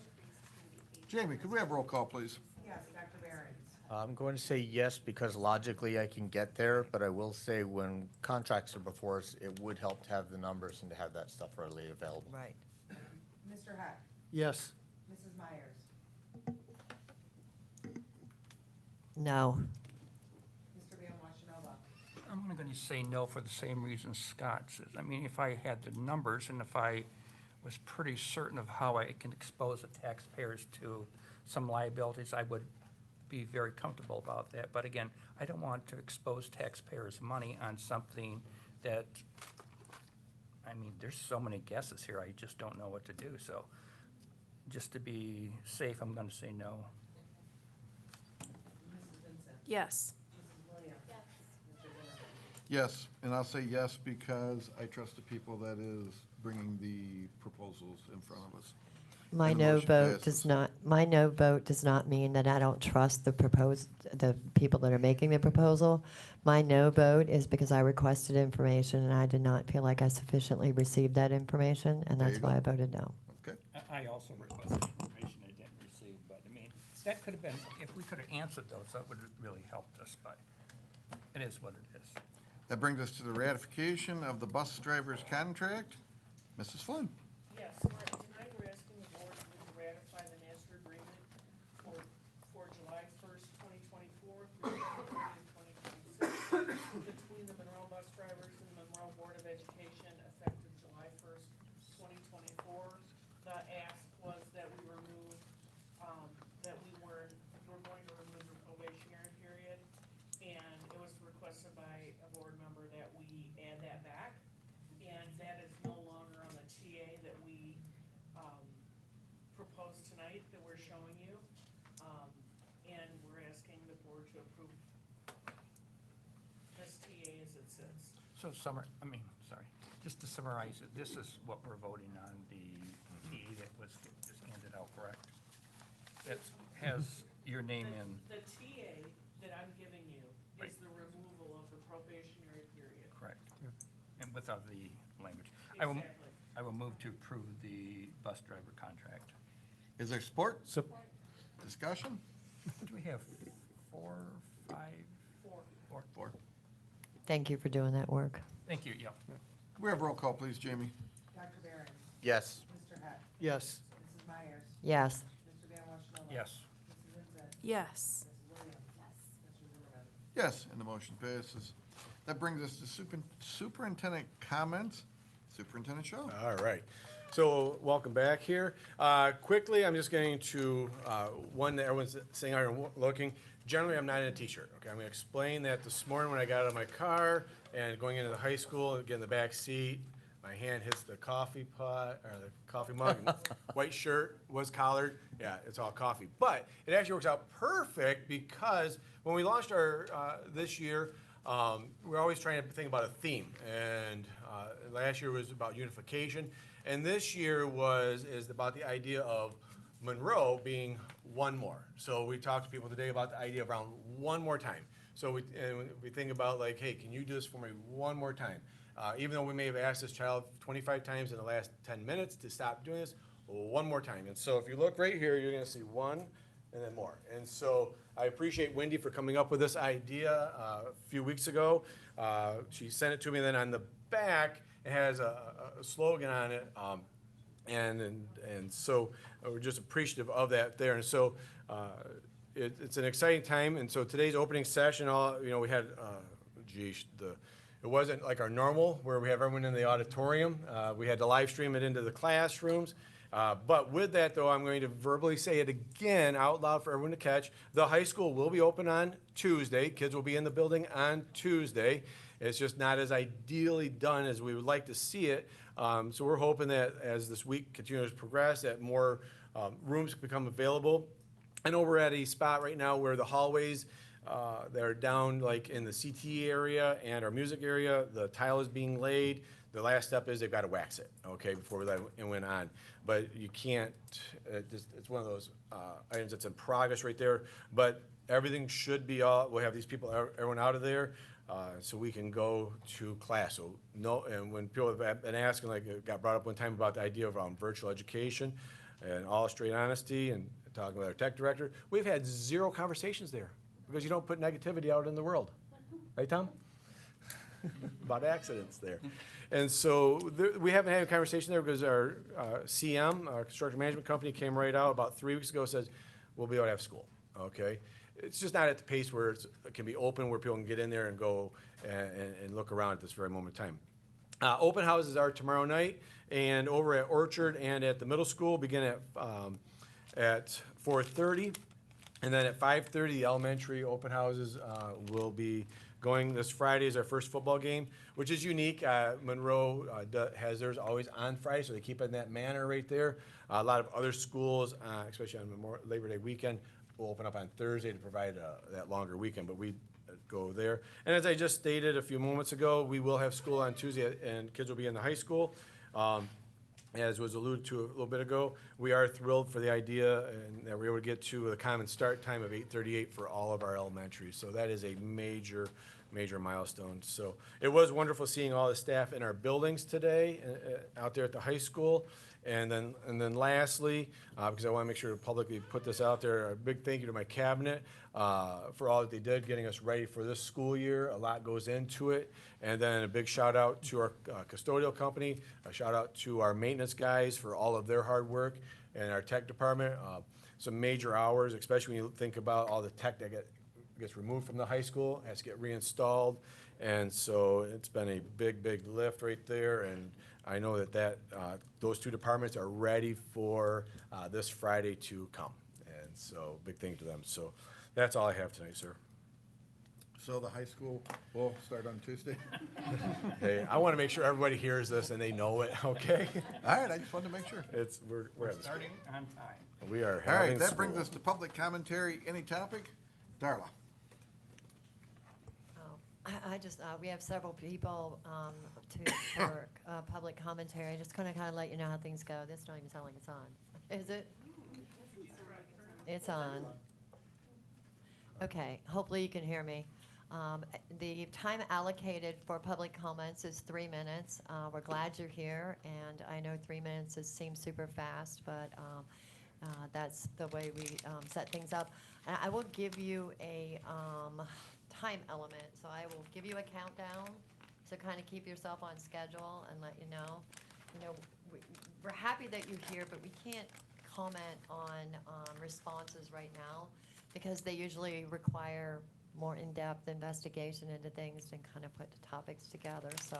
Jamie, could we have roll call, please? Yes, Dr. Behrens. I'm going to say yes, because logically I can get there, but I will say when contracts are before us, it would help to have the numbers and to have that stuff readily available. Right. Mr. Heck, Yes. Mrs. Myers, No. Mr. Van Washenova. I'm going to say no for the same reason Scott says. I mean, if I had the numbers and if I was pretty certain of how I can expose the taxpayers to some liabilities, I would be very comfortable about that. But again, I don't want to expose taxpayers' money on something that, I mean, there's so many guesses here, I just don't know what to do. So just to be safe, I'm going to say no. Mrs. Vincent, Yes. Mrs. Williams. Yes. Mr. Zimmerman. Yes, and I'll say yes because I trust the people that is bringing the proposals in front of us. My And the no motion vote passes. my no vote does not mean that I don't trust the people that are making the proposal. My no vote is because I requested information and I did not feel like I sufficiently received that information, and There that's you why go. I voted no. Okay, I also requested information I didn't receive, but I mean, that could have been, if we could have answered those, that would have really helped us, but it is what it is. that brings us to the ratification of the bus driver's contract. Mrs. Flynn? Yes, tonight we're asking the board to ratify the master agreement for July 1st, 2024 through June 30th, 2026 between the Monroe Bus Drivers and the Monroe Board of Education effective July 1st, 2024. The ask was that we remove, we're going to remove the probationary period, and it was requested by a board member that we add that back. And that is no longer on the TA that we proposed tonight that we're showing you. And we're asking the board to approve this TA as it sits. So just to summarize it, this is what we're voting on, the PE that was just handed out, correct? That has your name in, The TA that I'm giving you Right. is the removal of the probationary period. correct? And without the language. Exactly. I will move to approve the bus driver contract. Is there support? So, Discussion? Do we have 4, 5, 4. 4? Four. Thank you for doing that work. Thank you, yeah. Could we have roll call, please, Jamie? Dr. Behrens, Yes. Mr. Heck, Yes. Mrs. Myers, Yes. Mr. Van Washenova. Yes. Mrs. Vincent, Yes. Mrs. Williams. Mr. Zimmerman. Yes, and the motion passes. That brings us to superintendent comments. Superintendent Shaw. All right. So welcome back here. Quickly, I'm just going to, one that everyone's saying, are looking. Generally, I'm not in a t-shirt, okay? I'm going to explain that this morning when I got out of my car and going into the high school, get in the back seat, my hand hits the coffee pot, or the coffee mug, and white shirt, was collared, yeah, it's all coffee. But it actually works out perfect because when we launched our, this year, we're always trying to think about a theme. And last year was about unification, and this year is about the idea of Monroe being one more. So we talked to people today about the idea of around one more time. So we think about like, hey, can you do this for me one more time? Even though we may have asked this child 25 times in the last 10 minutes to stop doing this, one more time. And so if you look right here, you're gonna see one and then more. And so I appreciate Wendy for coming up with this idea a few weeks ago. She sent it to me, then on the back, it has a slogan on it. And so we're just appreciative of that there. And so it's an exciting time. And so today's opening session, we had, it wasn't like our normal where we have everyone in the auditorium. We had to live stream it into the classrooms. But with that, though, I'm going to verbally say it again out loud for everyone to catch. The high school will be open on Tuesday. Kids will be in the building on Tuesday. It's just not as ideally done as we would like to see it. So we're hoping that as this week continues to progress, that more rooms become available. I know we're at a spot right now where the hallways that are down like in the CT area and our music area, the tile is being laid. The last step is they've got to wax it, okay, before that it went on. But you can't, it's one of those items that's in progress right there. But everything should be we'll have these people, everyone out of there, so we can go to class. So no, and when people have been asking, like it got brought up one time about the idea of virtual education, and all straight honesty, and talking with our tech director, we've had 0 conversations there because you don't put negativity out in the world, right, Tom? About accidents there. And so we haven't had a conversation there because our CM, our construction management company, came right out about 3 weeks ago, says we'll be able to have school, okay? It's just not at the pace where it can be open, where people can get in there and go and look around at this very moment in time. Open houses are tomorrow night, and over at Orchard and at the middle school begin at 4:30. And then at 5:30, the elementary open houses will be going. This Friday is our first football game, which is unique. Monroe has theirs always on Friday, so they keep it in that manner right there. A lot of other schools, especially on Labor Day weekend, will open up on Thursday to provide that longer weekend, but we go there. And as I just stated a few moments ago, we will have school on Tuesday, and kids will be in the high school. As was alluded to a little bit ago, we are thrilled for the idea and that we're able to get to a common start time of 8:38 for all of our elementaries. So that is a major, major milestone. So it was wonderful seeing all the staff in our buildings today out there at the high school. And then lastly, because I want to make sure to publicly put this out there, a big thank you to my cabinet for all that they did getting us ready for this school year. A lot goes into it. And then a big shout out to our custodial company, a shout out to our maintenance guys for all of their hard work, and our tech department. Some major hours, especially when you think about all the tech that gets removed from the high school, has to get reinstalled. And so it's been a big, big lift right there. And I know that those 2 departments are ready for this Friday to come. And so big thing to them. So that's all I have tonight, sir. So the high school will start on Tuesday? Hey, I want to make sure everybody hears this and they know it, okay? All right, I just wanted to make sure. We're having school. Starting on time. We are All having right, that brings school. us to public commentary. Any topic? Darla? We have several people for public commentary. I just kind of let you know how things go. This don't even sound like it's on. Is it? It's on. Okay, hopefully you can hear me. The time allocated for public comments is 3 minutes. We're glad you're here, and I know 3 minutes seems super fast, but that's the way we set things up. I will give you a time element, so I will give you a countdown to kind of keep yourself on schedule and let you know. We're happy that you're here, but we can't comment on responses right now because they usually require more in-depth investigation into things and kind of put the topics together. So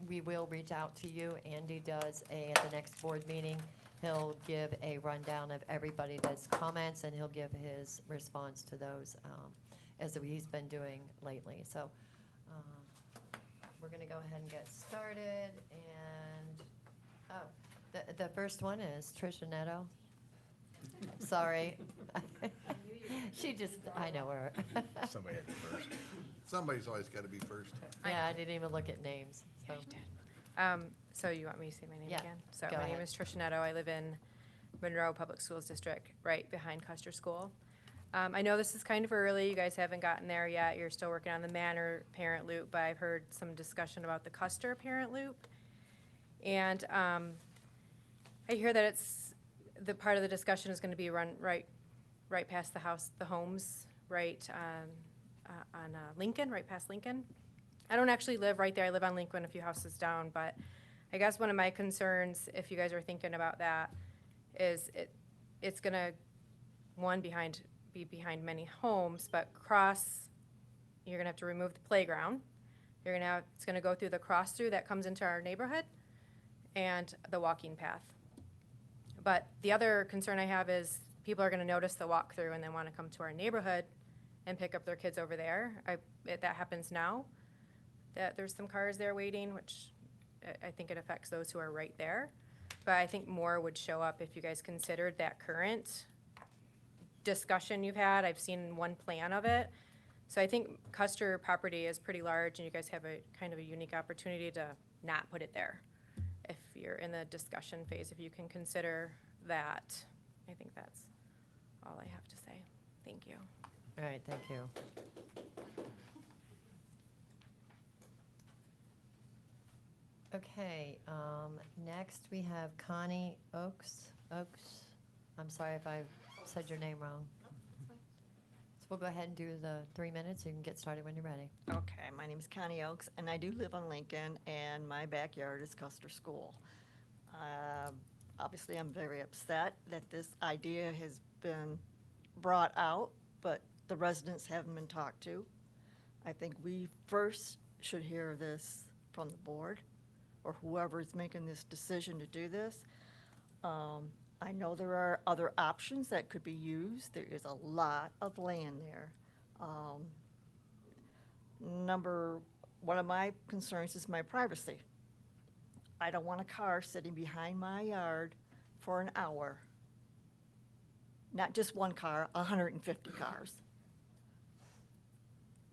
we will reach out to you. Andy does at the next board meeting. He'll give a rundown of everybody that's comments, and he'll give his response to those as he's been doing lately. So we're gonna go ahead and get started, and, oh, the first one is Tricia Neto. Sorry. She just, I know her. Somebody had to be first. Somebody's always got to be first. Yeah, I didn't even look at names, so. So you want me to say my name Yeah, again? So go my name ahead. is Tricia Netto. I live in Monroe Public Schools District, right behind Custer School. I know this is kind of early. You guys haven't gotten there yet. You're still working on the Manor parent loop, but I've heard some discussion about the Custer parent loop. And I hear that the part of the discussion is going to be run right past the homes, right on Lincoln, right past Lincoln. I don't actually live right there. I live on Lincoln, a few houses down, but I guess one of my concerns, if you guys are thinking about that, is it's gonna, be behind many homes, but you're gonna have to remove the playground. It's gonna go through the cross-through that comes into our neighborhood and the walking path. But the other concern I have is people are gonna notice the walk-through and then wanna come to our neighborhood and pick up their kids over there. That happens now, that there's some cars there waiting, which I think it affects those who are right there. But I think more would show up if you guys considered that current discussion you've had. I've seen one plan of it. So I think Custer property is pretty large, and you guys have a kind of a unique opportunity to not put it there. If you're in the discussion phase, if you can consider that, I think that's all I have to say. Thank you. All right, thank you. Okay, next we have Connie Oakes. I'm sorry if I said your name wrong. So we'll go ahead and do the 3 minutes. You can get started when you're ready. Okay, my name is Connie Oakes, and I do live on Lincoln, and my backyard is Custer School. Obviously, I'm very upset that this idea has been brought out, but the residents haven't been talked to. I think we first should hear this from the board, or whoever is making this decision to do this. I know there are other options that could be used. There is a lot of land there. One of my concerns is my privacy. I don't want a car sitting behind my yard for an hour. Not just one car, 150 cars.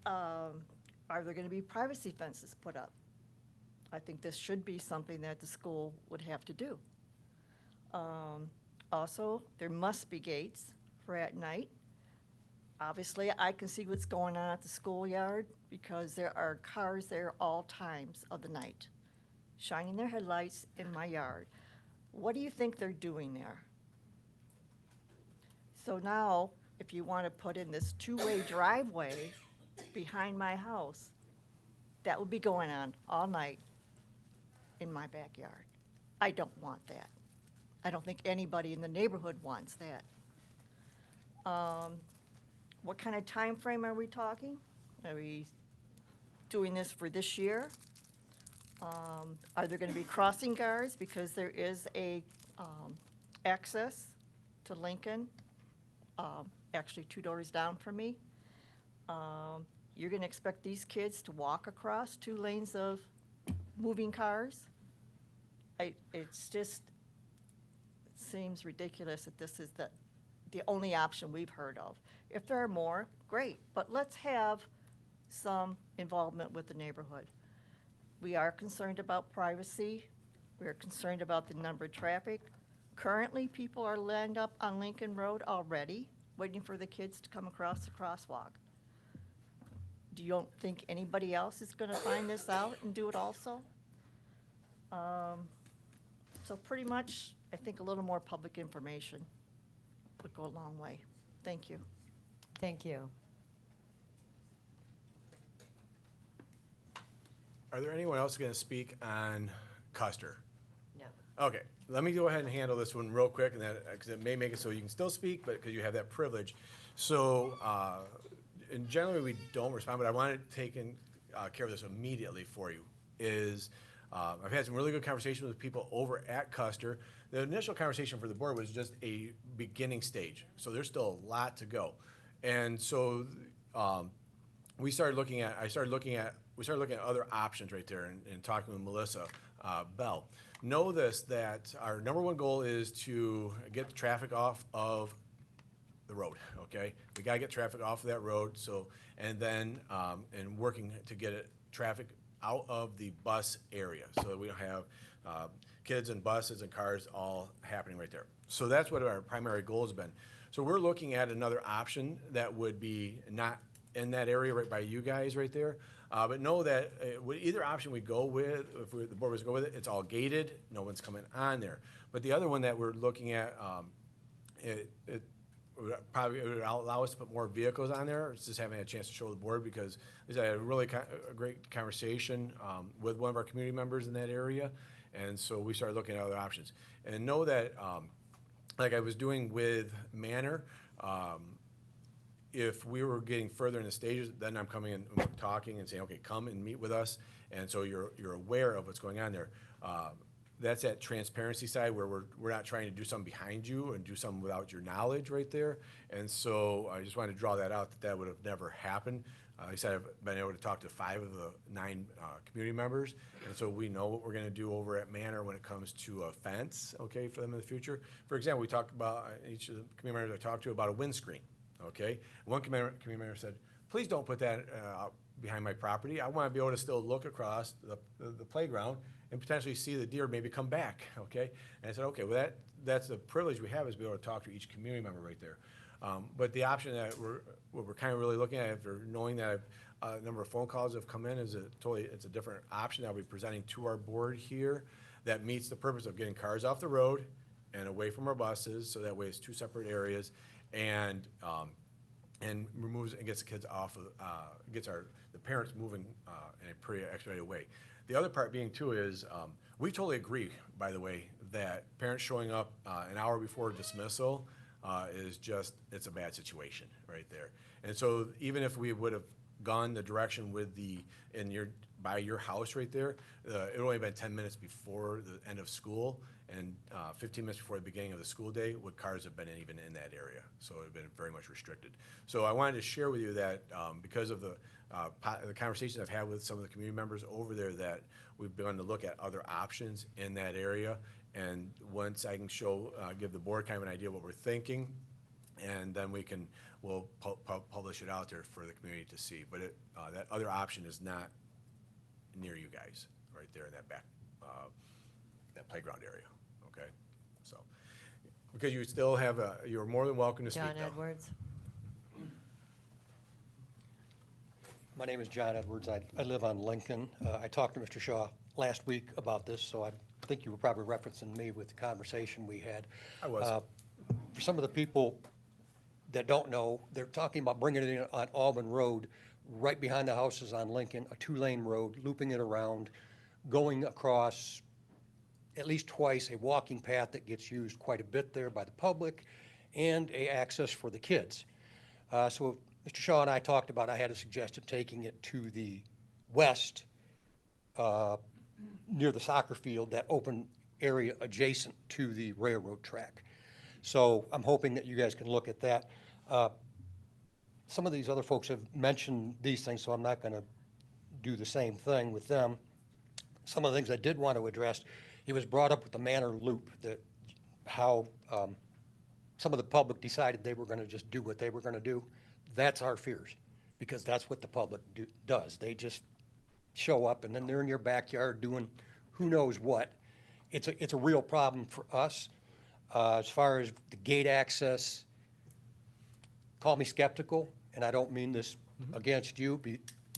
Are there going to be privacy fences put up? I think this should be something that the school would have to do. Also, there must be gates for at night. Obviously, I can see what's going on at the schoolyard because there are cars there all times of the night, shining their headlights in my yard. What do you think they're doing there? So now, if you want to put in this two-way driveway behind my house, that would be going on all night in my backyard. I don't want that. I don't think anybody in the neighborhood wants that. What kind of time frame are we talking? Are we doing this for this year? Are there going to be crossing guards? Because there is a access to Lincoln, actually 2 doors down from me. You're going to expect these kids to walk across 2 lanes of moving cars? It's just, it seems ridiculous that this is the only option we've heard of. If there are more, great, but let's have some involvement with the neighborhood. We are concerned about privacy. We're concerned about the number of traffic. Currently, people are lined up on Lincoln Road already, waiting for the kids to come across the crosswalk. Do you don't think anybody else is going to find this out and do it also? So pretty much, I think a little more public information would go a long way. Thank you. Thank you. Are there anyone else going to speak on Custer? No. Okay, let me go ahead and handle this one real quick, and that, because it may make it so you can still speak, but because you have that privilege. So, and generally we don't respond, but I want to take care of this immediately for you. I've had some really good conversations with people over at Custer. The initial conversation for the board was just a beginning stage, so there's still a lot to go. And so I started looking at we started looking at other options right there and talking with Melissa Bell. Know this, that our number one goal is to get the traffic off of the road, okay? We gotta get traffic off of that road, so, and then, and working to get it, traffic out of the bus area, so that we don't have, kids and buses and cars all happening right there. So that's what our primary goal has been. So we're looking at another option that would be not in that area right by you guys right there. But know that either option we go with, if the board was to go with it, it's all gated, no one's coming on there. But the other one that we're looking at, it would allow us to put more vehicles on there. It's just having a chance to show the board, because we had a really a great conversation with one of our community members in that area. And so we started looking at other options. And know that, like I was doing with Manor, if we were getting further in the stages, then I'm coming in and talking and saying, okay, come and meet with us. And so you're aware of what's going on there. That's that transparency side where we're not trying to do something behind you and do something without your knowledge right there. And so I just wanted to draw that out, that would have never happened. Like I said, I've been able to talk to 5 of the 9 community members. And so we know what we're gonna do over at Manor when it comes to a fence, okay, for them in the future. For example, we talked about, each of the community members I talked to, about a windscreen. Okay, one community member said, please don't put that out behind my property. I want to be able to still look across the playground and potentially see the deer maybe come back, okay? And I said, okay, well, that's the privilege we have, is be able to talk to each community member right there. But the option that we're kind of really looking at, after knowing that a number of phone calls have come in, is it's a different option that I'll be presenting to our board here that meets the purpose of getting cars off the road and away from our buses, so that way it's 2 separate areas. And removes and gets the kids off of, gets the parents moving in a pretty expedited way. The other part being too is, we totally agree, by the way, that parents showing up an hour before dismissal is just, it's a bad situation right there. And so even if we would have gone the direction with by your house right there, it only been 10 minutes before the end of school, and 15 minutes before the beginning of the school day, would cars have been even in that area. So it would have been very much restricted. So I wanted to share with you that because of the conversations I've had with some of the community members over there, that we've begun to look at other options in that area. And once I can give the board kind of an idea of what we're thinking, and then we'll publish it out there for the community to see. But that other option is not near you guys, right there in that back, that playground area, okay? So, because you still have you're more than welcome to speak, John though. Edwards. My name is John Edwards. I live on Lincoln. I talked to Mr. Shaw last week about this, so I think you were probably referencing me with the conversation we had. I was. For some of the people that don't know, they're talking about bringing it in on Auburn Road, right behind the houses on Lincoln, a 2-lane road, looping it around, going across at least twice a walking path that gets used quite a bit there by the public, and a access for the kids. So Mr. Shaw and I talked about, I had a suggestion taking it to the west, near the soccer field, that open area adjacent to the railroad track. So I'm hoping that you guys can look at that. Some of these other folks have mentioned these things, so I'm not going to do the same thing with them. Some of the things I did want to address, it was brought up with the Manor Loop, that how some of the public decided they were going to just do what they were going to do. That's our fears, because that's what the public does. They just show up, and then they're in your backyard doing who knows what. It's a real problem for us. As far as the gate access, call me skeptical, and I don't mean this against you.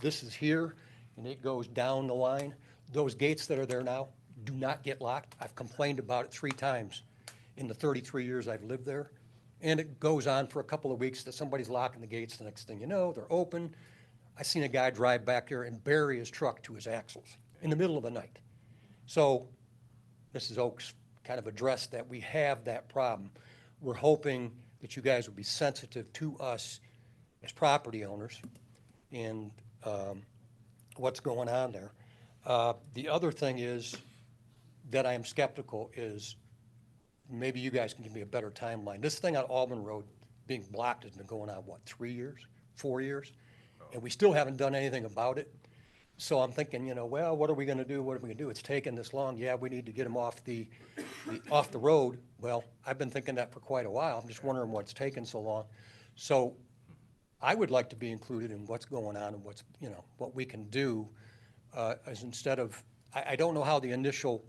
This is here, and it goes down the line. Those gates that are there now do not get locked. I've complained about it 3 times in the 33 years I've lived there. And it goes on for a couple of weeks that somebody's locking the gates. The next thing you know, they're open. I seen a guy drive back there and bury his truck to his axles in the middle of the night. So Mrs. Oaks kind of addressed that we have that problem. We're hoping that you guys will be sensitive to us as property owners and what's going on there. The other thing is that I am skeptical is, maybe you guys can give me a better timeline. This thing on Auburn Road being blocked has been going on, what, 3 years, 4 years? And we still haven't done anything about it. So I'm thinking, well, what are we gonna do? What are we gonna do? It's taken this long. Yeah, we need to get them off off the road. Well, I've been thinking that for quite a while. I'm just wondering what's taken so long. So I would like to be included in what's going on and what we can do, as instead of, I don't know how the initial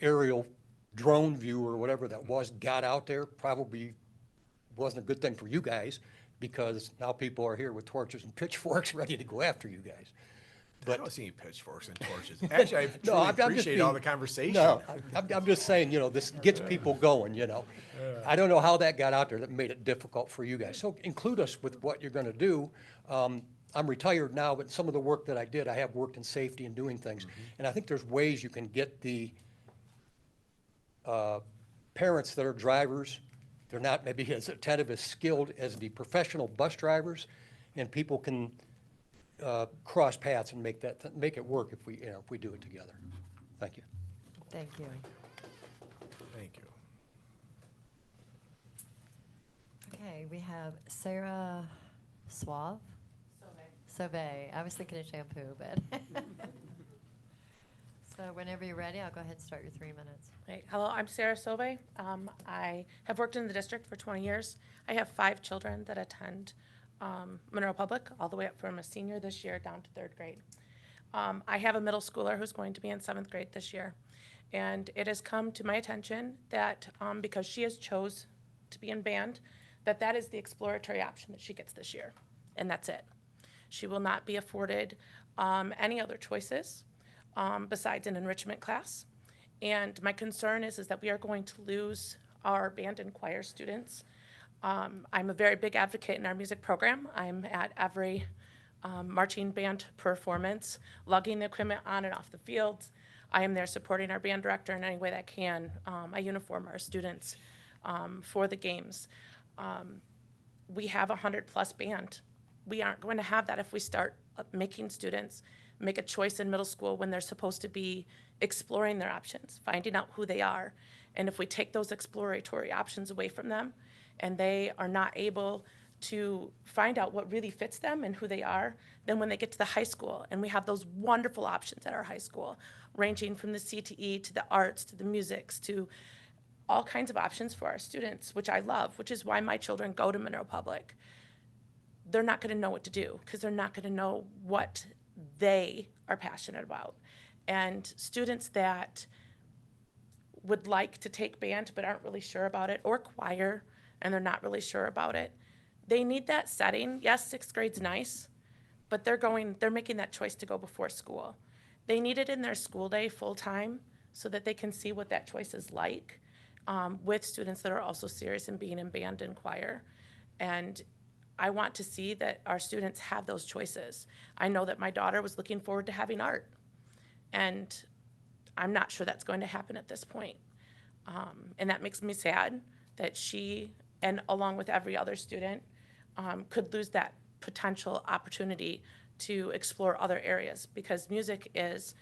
aerial drone view or whatever that was got out there. Probably wasn't a good thing for you guys, because now people are here with torches and pitchforks ready to go after you guys. I don't see any pitchforks and torches. Actually, I No, truly I'm just appreciate all being- the conversation. No, I'm just saying, this gets people going. I don't know how that got out there that made it difficult for you guys. So include us with what you're gonna do. I'm retired now, but some of the work that I did, I have worked in safety and doing things. And I think there's ways you can get the parents that are drivers, they're not maybe as attentive, as skilled as the professional bus drivers, and people can cross paths and make it work if we do it together. Thank you. Thank you. Thank you. Okay, we have Sarah Suave. Sauvé. I was thinking of shampoo, but. So whenever you're ready, I'll go ahead and start your 3 minutes. Right. Hello, I'm Sarah Sobe. I have worked in the district for 20 years. I have 5 children that attend Monroe Public, all the way up from a senior this year down to 3rd grade. I have a middle schooler who's going to be in 7th grade this year. And it has come to my attention that because she has chose to be in band, that is the exploratory option that she gets this year. And that's it. She will not be afforded any other choices besides an enrichment class. And my concern is that we are going to lose our band and choir students. I'm a very big advocate in our music program. I'm at every marching band performance, lugging the equipment on and off the fields. I am there supporting our band director in any way that I can. I uniform our students for the games. We have a 100+ band. We aren't going to have that if we start making students make a choice in middle school when they're supposed to be exploring their options, finding out who they are. And if we take those exploratory options away from them and they are not able to find out what really fits them and who they are, then when they get to the high school, and we have those wonderful options at our high school, ranging from the CTE to the arts to the musics to all kinds of options for our students, which I love, which is why my children go to Monroe Public. They're not going to know what to do because they're not going to know what they are passionate about. And students that would like to take band but aren't really sure about it, or choir, and they're not really sure about it, they need that setting. Yes, 6th grade's nice, but they're making that choice to go before school. They need it in their school day full-time so that they can see what that choice is like with students that are also serious in being in band and choir. And I want to see that our students have those choices. I know that my daughter was looking forward to having art, and I'm not sure that's going to happen at this point. And that makes me sad that she, and along with every other student, could lose that potential opportunity to explore other areas, because music is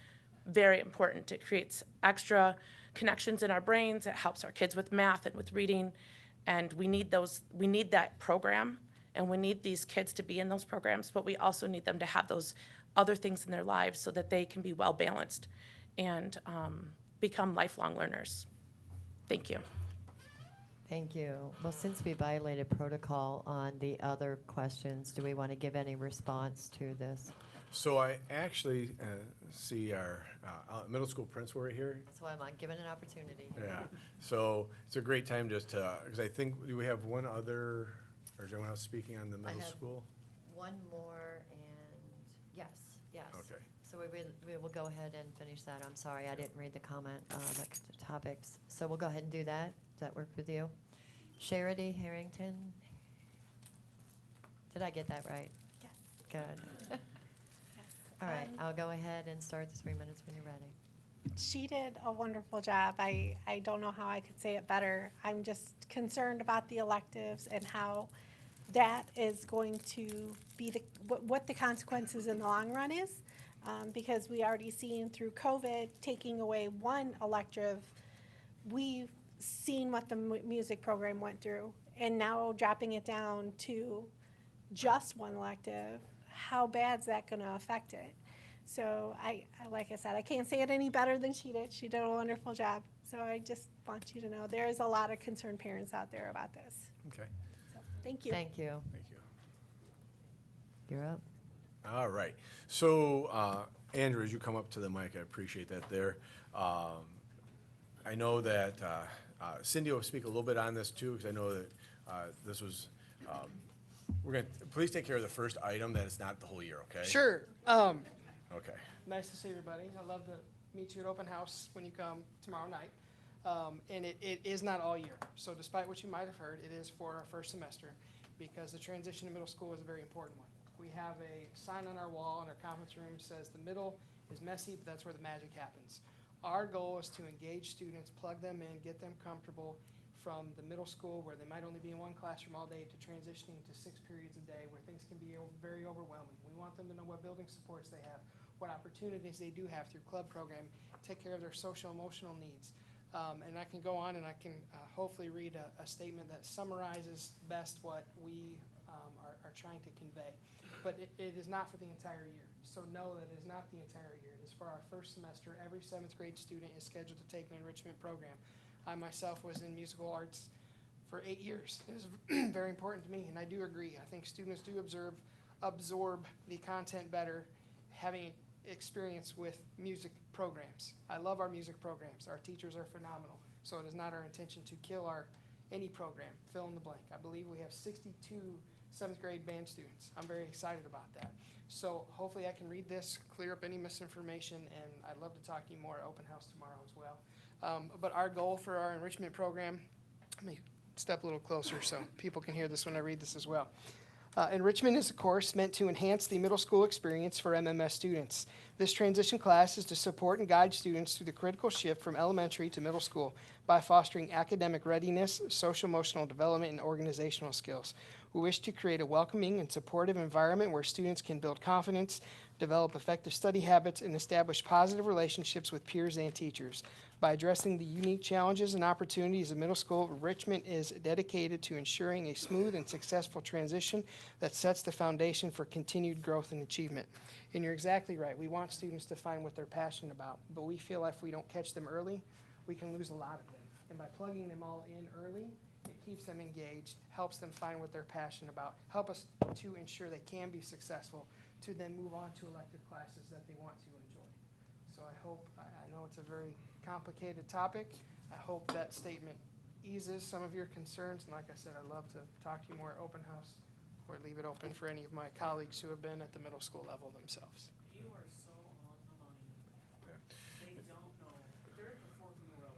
very important. It creates extra connections in our brains. It helps our kids with math and with reading, and we need that program. And we need these kids to be in those programs, but we also need them to have those other things in their lives so that they can be well balanced and become lifelong learners. Thank you. Thank you. Well, since we violated protocol on the other questions, do we want to give any response to this? So I actually see our middle school principal right here. That's why I'm given an opportunity. Yeah. So it's a great time just to, because I think we have one other, or is anyone else speaking on the middle have school? One more, and yes. Okay. So we will go ahead and finish that. I'm sorry, I didn't read the comment, the topics. So we'll go ahead and do that. Does that work with you? Charity Harrington? Did I get that right? Yes. Good. All right, I'll go ahead and start the 3 minutes when you're ready. She did a wonderful job. I don't know how I could say it better. I'm just concerned about the electives and how that is going to be what the consequences in the long run is. Because we already seen through COVID, taking away one elective, we've seen what the music program went through. And now dropping it down to just one elective, how bad is that going to affect it? So like I said, I can't say it any better than she did. She did a wonderful job. So I just want you to know there is a lot of concerned parents out there about this. Okay, So, thank you. Thank you. thank you. You're up. All right. So, Andrew, as you come up to the mic, I appreciate that there. I know that Cindy will speak a little bit on this too, because I know that this was, we're going to, please take care of the first item, that it's not the whole year, okay? Sure. Okay. Nice to see everybody. I'd love to meet you at open house when you come tomorrow night. And it is not all year. So despite what you might have heard, it is for our first semester because the transition to middle school is a very important one. We have a sign on our wall in our conference room says the middle is messy, but that's where the magic happens. Our goal is to engage students, plug them in, get them comfortable from the middle school where they might only be in one classroom all day to transitioning to 6 periods a day where things can be very overwhelming. We want them to know what building supports they have, what opportunities they do have through club program, take care of their social emotional needs. And I can go on and I can hopefully read a statement that summarizes best what we are trying to convey. But it is not for the entire year. So know that it is not the entire year. It is for our first semester. Every 7th grade student is scheduled to take an enrichment program. I myself was in musical arts for 8 years. It was very important to me, and I do agree. I think students do absorb the content better having experience with music programs. I love our music programs. Our teachers are phenomenal. So it is not our intention to kill any program, fill in the blank. I believe we have 62 7th grade band students. I'm very excited about that. So hopefully I can read this, clear up any misinformation, and I'd love to talk to you more at open house tomorrow as well. But our goal for our enrichment program, let me step a little closer so people can hear this when I read this as well. Enrichment is a course meant to enhance the middle school experience for MMS students. This transition class is to support and guide students through the critical shift from elementary to middle school by fostering academic readiness, social-emotional development, and organizational skills. We wish to create a welcoming and supportive environment where students can build confidence, develop effective study habits, and establish positive relationships with peers and teachers. By addressing the unique challenges and opportunities of middle school, Enrichment is dedicated to ensuring a smooth and successful transition that sets the foundation for continued growth and achievement. And you're exactly right. We want students to find what they're passionate about, but we feel if we don't catch them early, we can lose a lot of them. And by plugging them all in early, it keeps them engaged, helps them find what they're passionate about, help us to ensure they can be successful, to then move on to elective classes that they want to enjoy. So I hope, I know it's a very complicated topic. I hope that statement eases some of your concerns. And like I said, I'd love to talk to you more at open house or leave it open for any of my colleagues who have been at the middle school level themselves. You are so on the money. They don't know. They're at the fork in the road.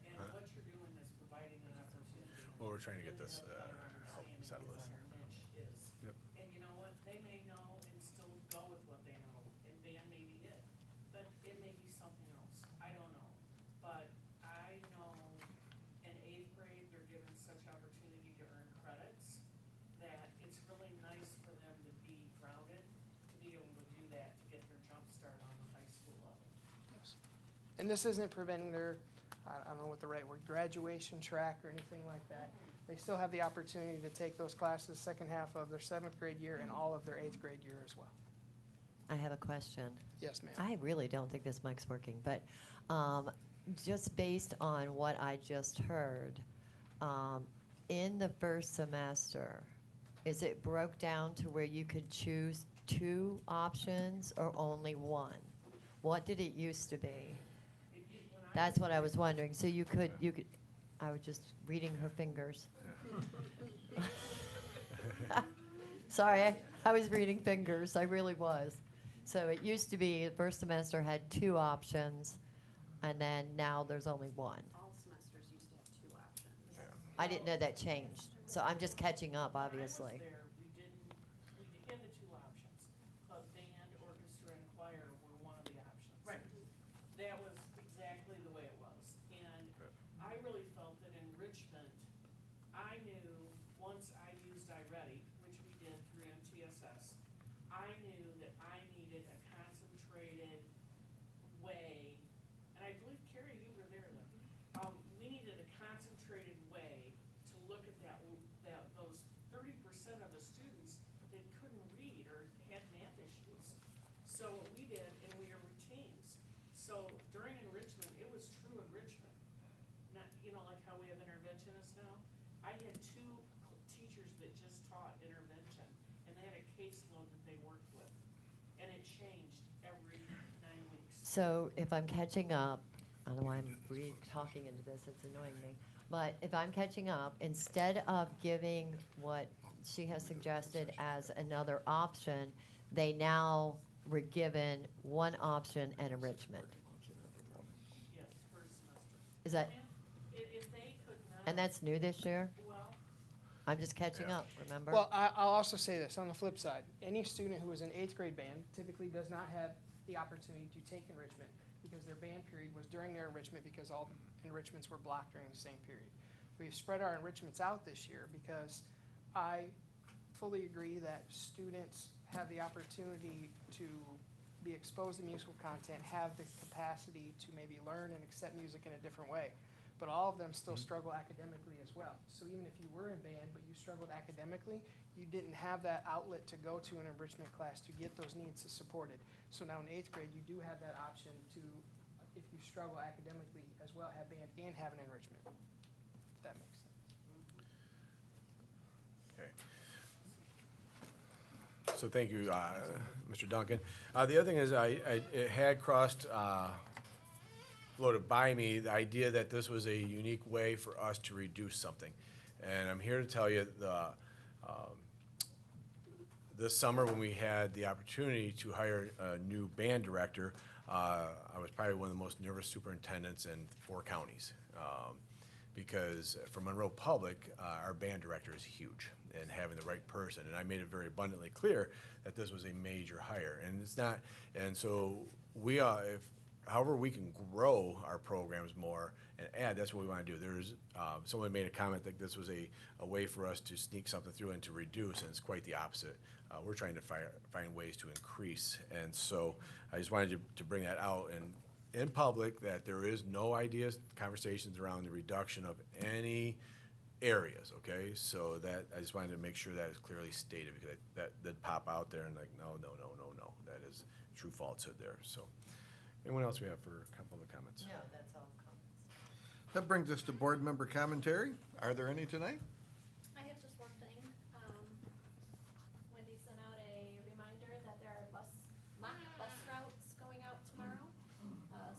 And what you're doing is providing an opportunity. Well, we're trying to get this, to better help understanding settle what this. our niche is. Yep. And you know what? They may know and still go with what they know, and band may be it. But it may be something else. I don't know. But I know in 8th grade, they're given such opportunity to earn credits that it's really nice for them to be grounded, to be able to do that, to get their jump start on the high school level. And this isn't preventing their, I don't know what the right word, graduation track or anything like that. They still have the opportunity to take those classes second half of their 7th grade year and all of their 8th grade year as well. I have a question. Yes, ma'am. I really don't think this mic's working, but just based on what I just heard, in the first semester, is it broke down to where you could choose 2 options or only 1? What did it used to be? That's what I was wondering. So you could, I was just reading her fingers. Sorry, I was reading fingers. I really was. So it used to be the first semester had 2 options, and then now there's only 1. All semesters used to have 2 options. I didn't know that changed. So I'm just catching up, obviously. When I was there, we had the 2 options. Band, orchestra, and choir were one of the options. Right. That was exactly the way it was. And I really felt that enrichment, I knew once I used iReady, which we did through MTSS, I knew that I needed a concentrated way, and I believe, Carrie, you were there then. We needed a concentrated way to look at those 30% of the students that couldn't read or had math issues. So what we did, and we are routines, so during enrichment, it was true enrichment. Not, like how we have interventionists now. I had two teachers that just taught intervention, and they had a caseload that they worked with. And it changed every 9 weeks. So if I'm catching up, I don't know why I'm re-talking into this, it's annoying me. But if I'm catching up, instead of giving what she has suggested as another option, they now were given one option and enrichment. Yes, first semester. Is that, If they could not. and that's new this year? Well, I'm just catching up, remember? Well, I'll also say this, on the flip side, any student who is in 8th grade band typically does not have the opportunity to take enrichment because their band period was during their enrichment because all enrichments were blocked during the same period. We've spread our enrichments out this year because I fully agree that students have the opportunity to be exposed to musical content, have the capacity to maybe learn and accept music in a different way. But all of them still struggle academically as well. So even if you were in band, but you struggled academically, you didn't have that outlet to go to an enrichment class to get those needs supported. So now in 8th grade, you do have that option to, if you struggle academically as well, have band and have an enrichment. If that makes sense. Okay. So thank you, Mr. Duncan. The other thing is, it had floated by me, the idea that this was a unique way for us to reduce something. And I'm here to tell you, this summer when we had the opportunity to hire a new band director, I was probably one of the most nervous superintendents in 4 counties. Because for Monroe Public, our band director is huge, and having the right person, and I made it very abundantly clear that this was a major hire, and it's not, and so we are, however we can grow our programs more and add, that's what we want to do. There's, someone made a comment that this was a way for us to sneak something through and to reduce, and it's quite the opposite. We're trying to find ways to increase, and so I just wanted to bring that out and in public, that there is no ideas, conversations around the reduction of any areas, okay? So that, I just wanted to make sure that is clearly stated, because that did pop out there and like, no, that is true falsehood there, so. Anyone else we have for public comments? No, that's all comments. That brings us to board member commentary. Are there any tonight? I have just one thing. Wendy sent out a reminder that there are mock bus routes going out tomorrow.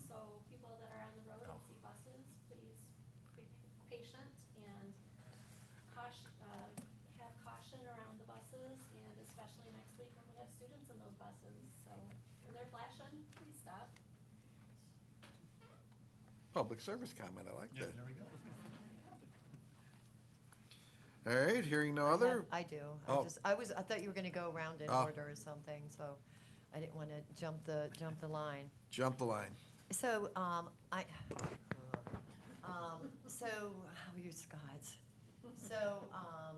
So people that are on the road and see buses, please be patient and have caution around the buses, and especially next week when we have students in those buses. So when they're flashing, please stop. Public service comment, I like that. There we go. All right, hearing no other, I do. Oh. I thought you were gonna go around in Oh. order or something, so I didn't wanna jump the line. jump the line. So, I'll use Scott's. So,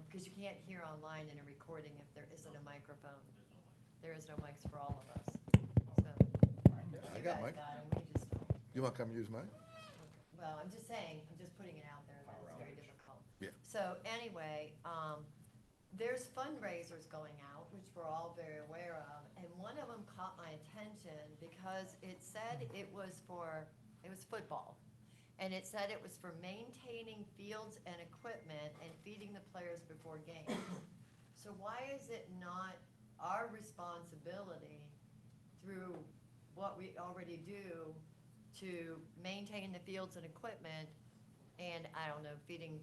because you can't hear online in a recording if there isn't a microphone. There is no mics for all of us, so. I you got guys mine. got 'em, we just don't. You want to come use mine? Well, I'm just saying, I'm just putting it out there, that it's very difficult. Yeah. So anyway, there's fundraisers going out, which we're all very aware of, and one of them caught my attention because it said it was football. And it said it was for maintaining fields and equipment and feeding the players before games. So why is it not our responsibility through what we already do to maintain the fields and equipment, and I don't know, feeding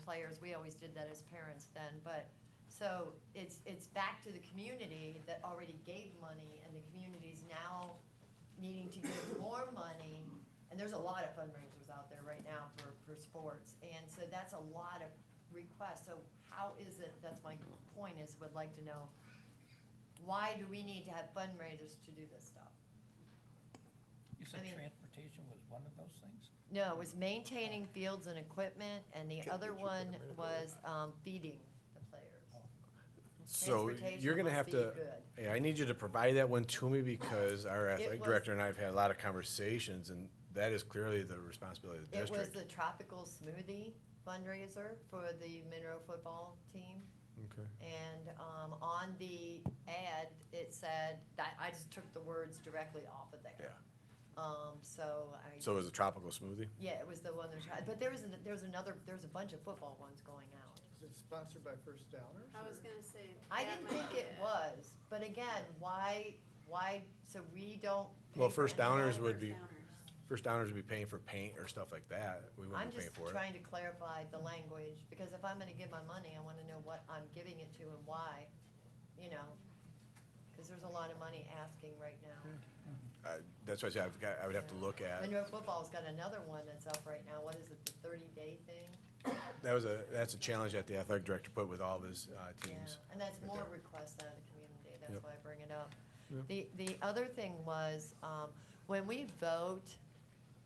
players, we always did that as parents then, but, so it's back to the community that already gave money, and the community's now needing to give more money, and there's a lot of fundraisers out there right now for sports, and so that's a lot of requests, so how is it, that's my point, is would like to know, why do we need to have fundraisers to do this stuff? You said I mean- transportation was one of those things? No, it was maintaining fields and equipment, and the other one was feeding the players. So Transportation you're gonna must have be to, good. yeah, I need you to provide that one to me because our athletic was- director and I have had a lot of conversations, and that is clearly the responsibility of the It was district. the tropical smoothie fundraiser for the Monroe football team. Okay. And on the ad, it said, that I just took the words directly off of there. Yeah. So I. So it was a tropical smoothie? Yeah, it was the one that, but there was a bunch of football ones going out. Is it sponsored by First Downers? I was gonna say. I that didn't might think be it was, but again, why, so we don't. pay Well, for First any of Downers that? would be, First Downers would be paying for paint or stuff like that. We I'm wouldn't be paying just for it. trying to clarify the language, because if I'm gonna give my money, I wanna know what I'm giving it to and why, you know? Cause there's a lot of money asking right now. That's why I said I would have to look at. Monroe Football's got another one that's up right now, what is it, the 30-day thing? That's a challenge that the athletic director put with all of his Yeah, teams. and that's more requests out of the community, that's Yep. why I bring it up. Yep. The other thing was, when we vote,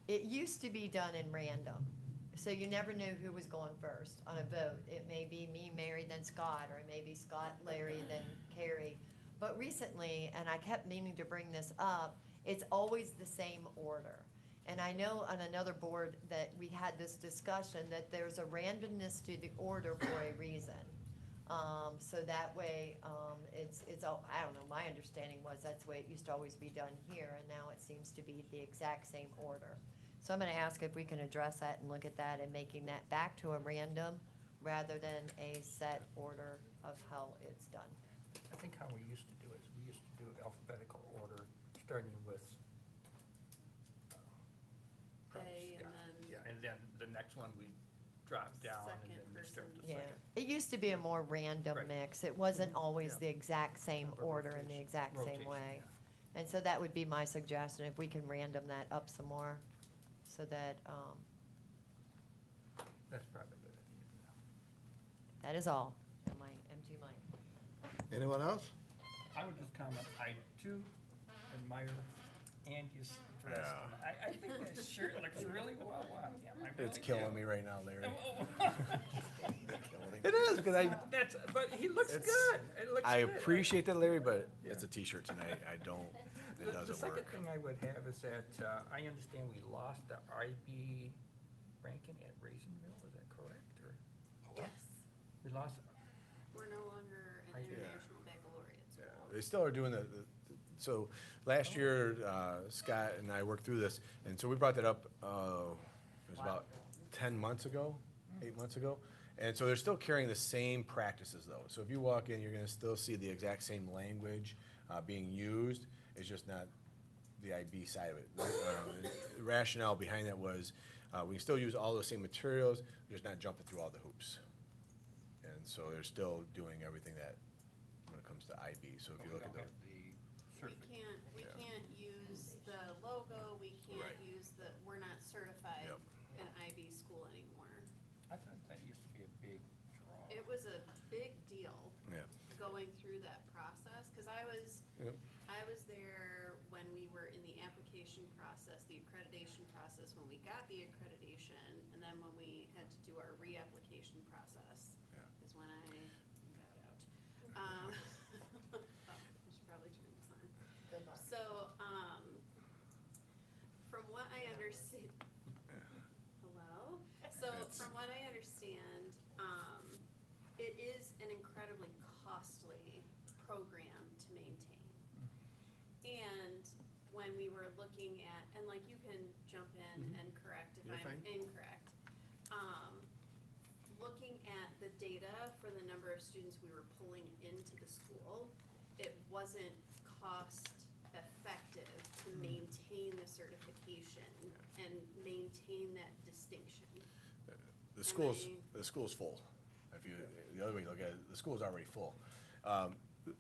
it used to be done in random. So you never knew who was going first on a vote. It may be me, Mary, then Scott, or it may be Scott, Larry, then Carrie. But recently, and I kept meaning to bring this up, it's always the same order. And I know on another board that we had this discussion, that there's a randomness to the order for a reason. So that way, I don't know, my understanding was that's the way it used to always be done here, and now it seems to be the exact same order. So I'm gonna ask if we can address that and look at that and making that back to a random rather than a set order of how it's done. I think how we used to do it is we used to do alphabetical order, starting with. A and Yeah, then. yeah, and then the next one we drop down and Second then we start person. the Yeah, second. it used to be a more random Right. mix. It wasn't always Yeah. the exact same Number order in the rotation. exact same Rotation, way. yeah. And so that would be my suggestion, if we can random that up some more, so that, That's probably a good idea. that is all on my empty mind. Anyone else? I would just comment, I too admire Andy's dress. Yeah. And I think that shirt looks really well on him. I It's really killing do. me right now, Larry. It It is, because But he looks It's- good. It looks I good. appreciate that, Larry, but it's a t-shirt tonight. It The doesn't second work. thing I would have is that, I understand we lost the IB ranking at Raisinville, is that correct, or? Yes, We lost, we're no longer an I- international baccalaureate Yeah, school. they still are doing so last year, Scott and I worked through this, and so we brought that up, it was about 10 months ago, 8 months ago. And so they're still carrying the same practices though. So if you walk in, you're gonna still see the exact same language being used. It's just not the IB side of it. The rationale behind that was, we can still use all those same materials, we're just not jumping through all the hoops. And so they're still doing everything that, when it comes to IB. So if you look at the, We can't use the logo, we can't Right. use we're not certified Yep. an IB school anymore. I thought that used to be a big draw. It was a big deal yeah. going through that process, cause Yep. I was there when we were in the application process, the accreditation process, when we got the accreditation, and then when we had to do our reapplication process, Yeah. is when I got out. I should probably turn this on. Good luck. So, from what I understand, hello? So, from what I understand, it is an incredibly costly program to maintain. And when we were looking at, and like you can jump in and correct if You're I'm fine. incorrect. Looking at the data for the number of students we were pulling into the school, it wasn't cost effective to maintain the certification and maintain that distinction. The school's full. If you, the other way you look at it, the school's already full.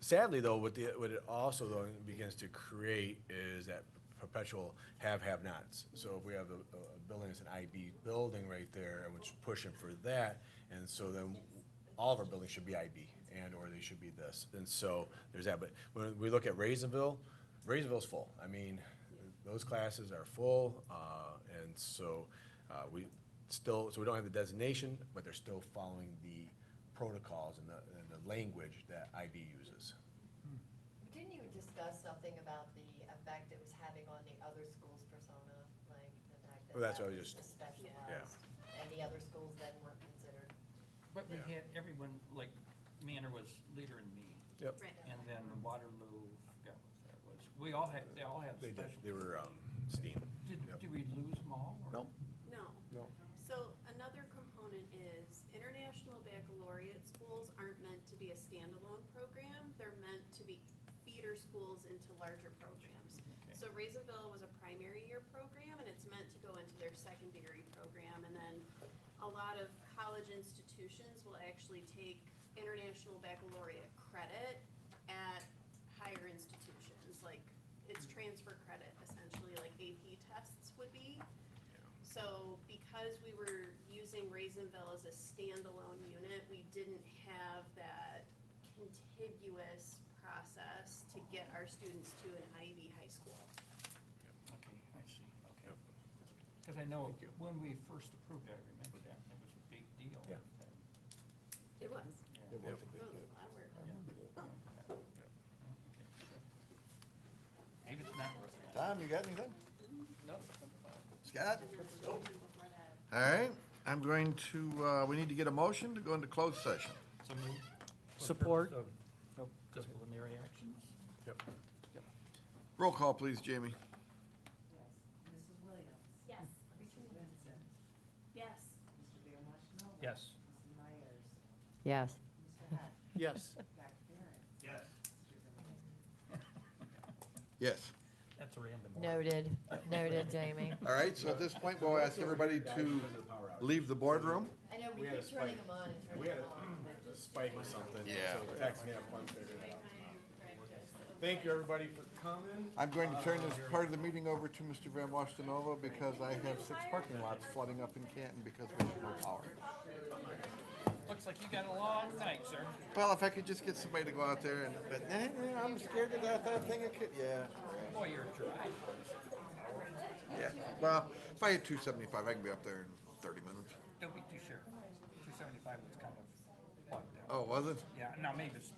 Sadly, though, what it also though begins to create is that perpetual have-nots. So if we have a building that's an IB building right there, and we're just pushing for that, and so then all of our buildings should be IB, or they should be this. And so there's that. But when we look at Raisinville's full. I mean, those classes are full, and so we don't have the designation, but they're still following the protocols and the language that IB uses. Didn't you discuss something about the effect it was having on the other schools' persona, like the fact that Well, that's that what I was just- specialized, and the other schools then weren't considered? But we had everyone, like, Manor was Leader and Me. Yep. Right. And then Waterloo, I forgot what that was. We all had, they all had They did, special. they were, STEAM. Did we lose them all? or- Nope. No. No. So another component is international baccalaureate schools aren't meant to be a standalone program. They're meant to be feeder schools into larger programs. Okay. So Raisinville was a primary year program and it's meant to go into their secondary program. And then a lot of college institutions will actually take international baccalaureate credit at higher institutions. Like it's transfer credit essentially, like AP tests would be. So because we were using Raisinville as a standalone unit, we didn't have that contiguous process to get our students to an Ivy high school. Okay, I see, okay. Because I know when we first approved it, I remember that, it was a big deal. Yeah. It was. Yeah. It was a It was a lot of work. Maybe it's not worth it. Tom, you got anything? No. Scott? All right, I'm going to, we need to get a motion to go into closed session. So moved. Support. No disciplinary actions? Yep. Roll call, please, Jamie. Yes. Mrs. Williams. Yes. Mr. Vincent. Yes. Mr. Van Washington. Yes. Mrs. Myers. Yes. Mr. Head. Yes. Dr. Barron. Yes. Mr. Zimmerman. Yes. That's a random. Noted, noted, Jamie. All right, so at this point, we'll ask everybody to leave the boardroom. I know, We had a spike. We had a spike or something. Yeah. So Tex may have fun figuring it out. Thank you, everybody, for coming. I'm going to turn this part of the meeting over to Mr. Van Wastenova because I have 6 parking lots flooding up in Canton because we have no power. Looks like you got a long night, sir. Well, if I could just get somebody to go out there and, but I'm scared to death that thing, yeah. Boy, you're dry. Yeah, well, if I had 275, I can be up there in 30 minutes. Don't be too sure. 275 was kind of plugged out. Oh, was it? Yeah, now maybe it's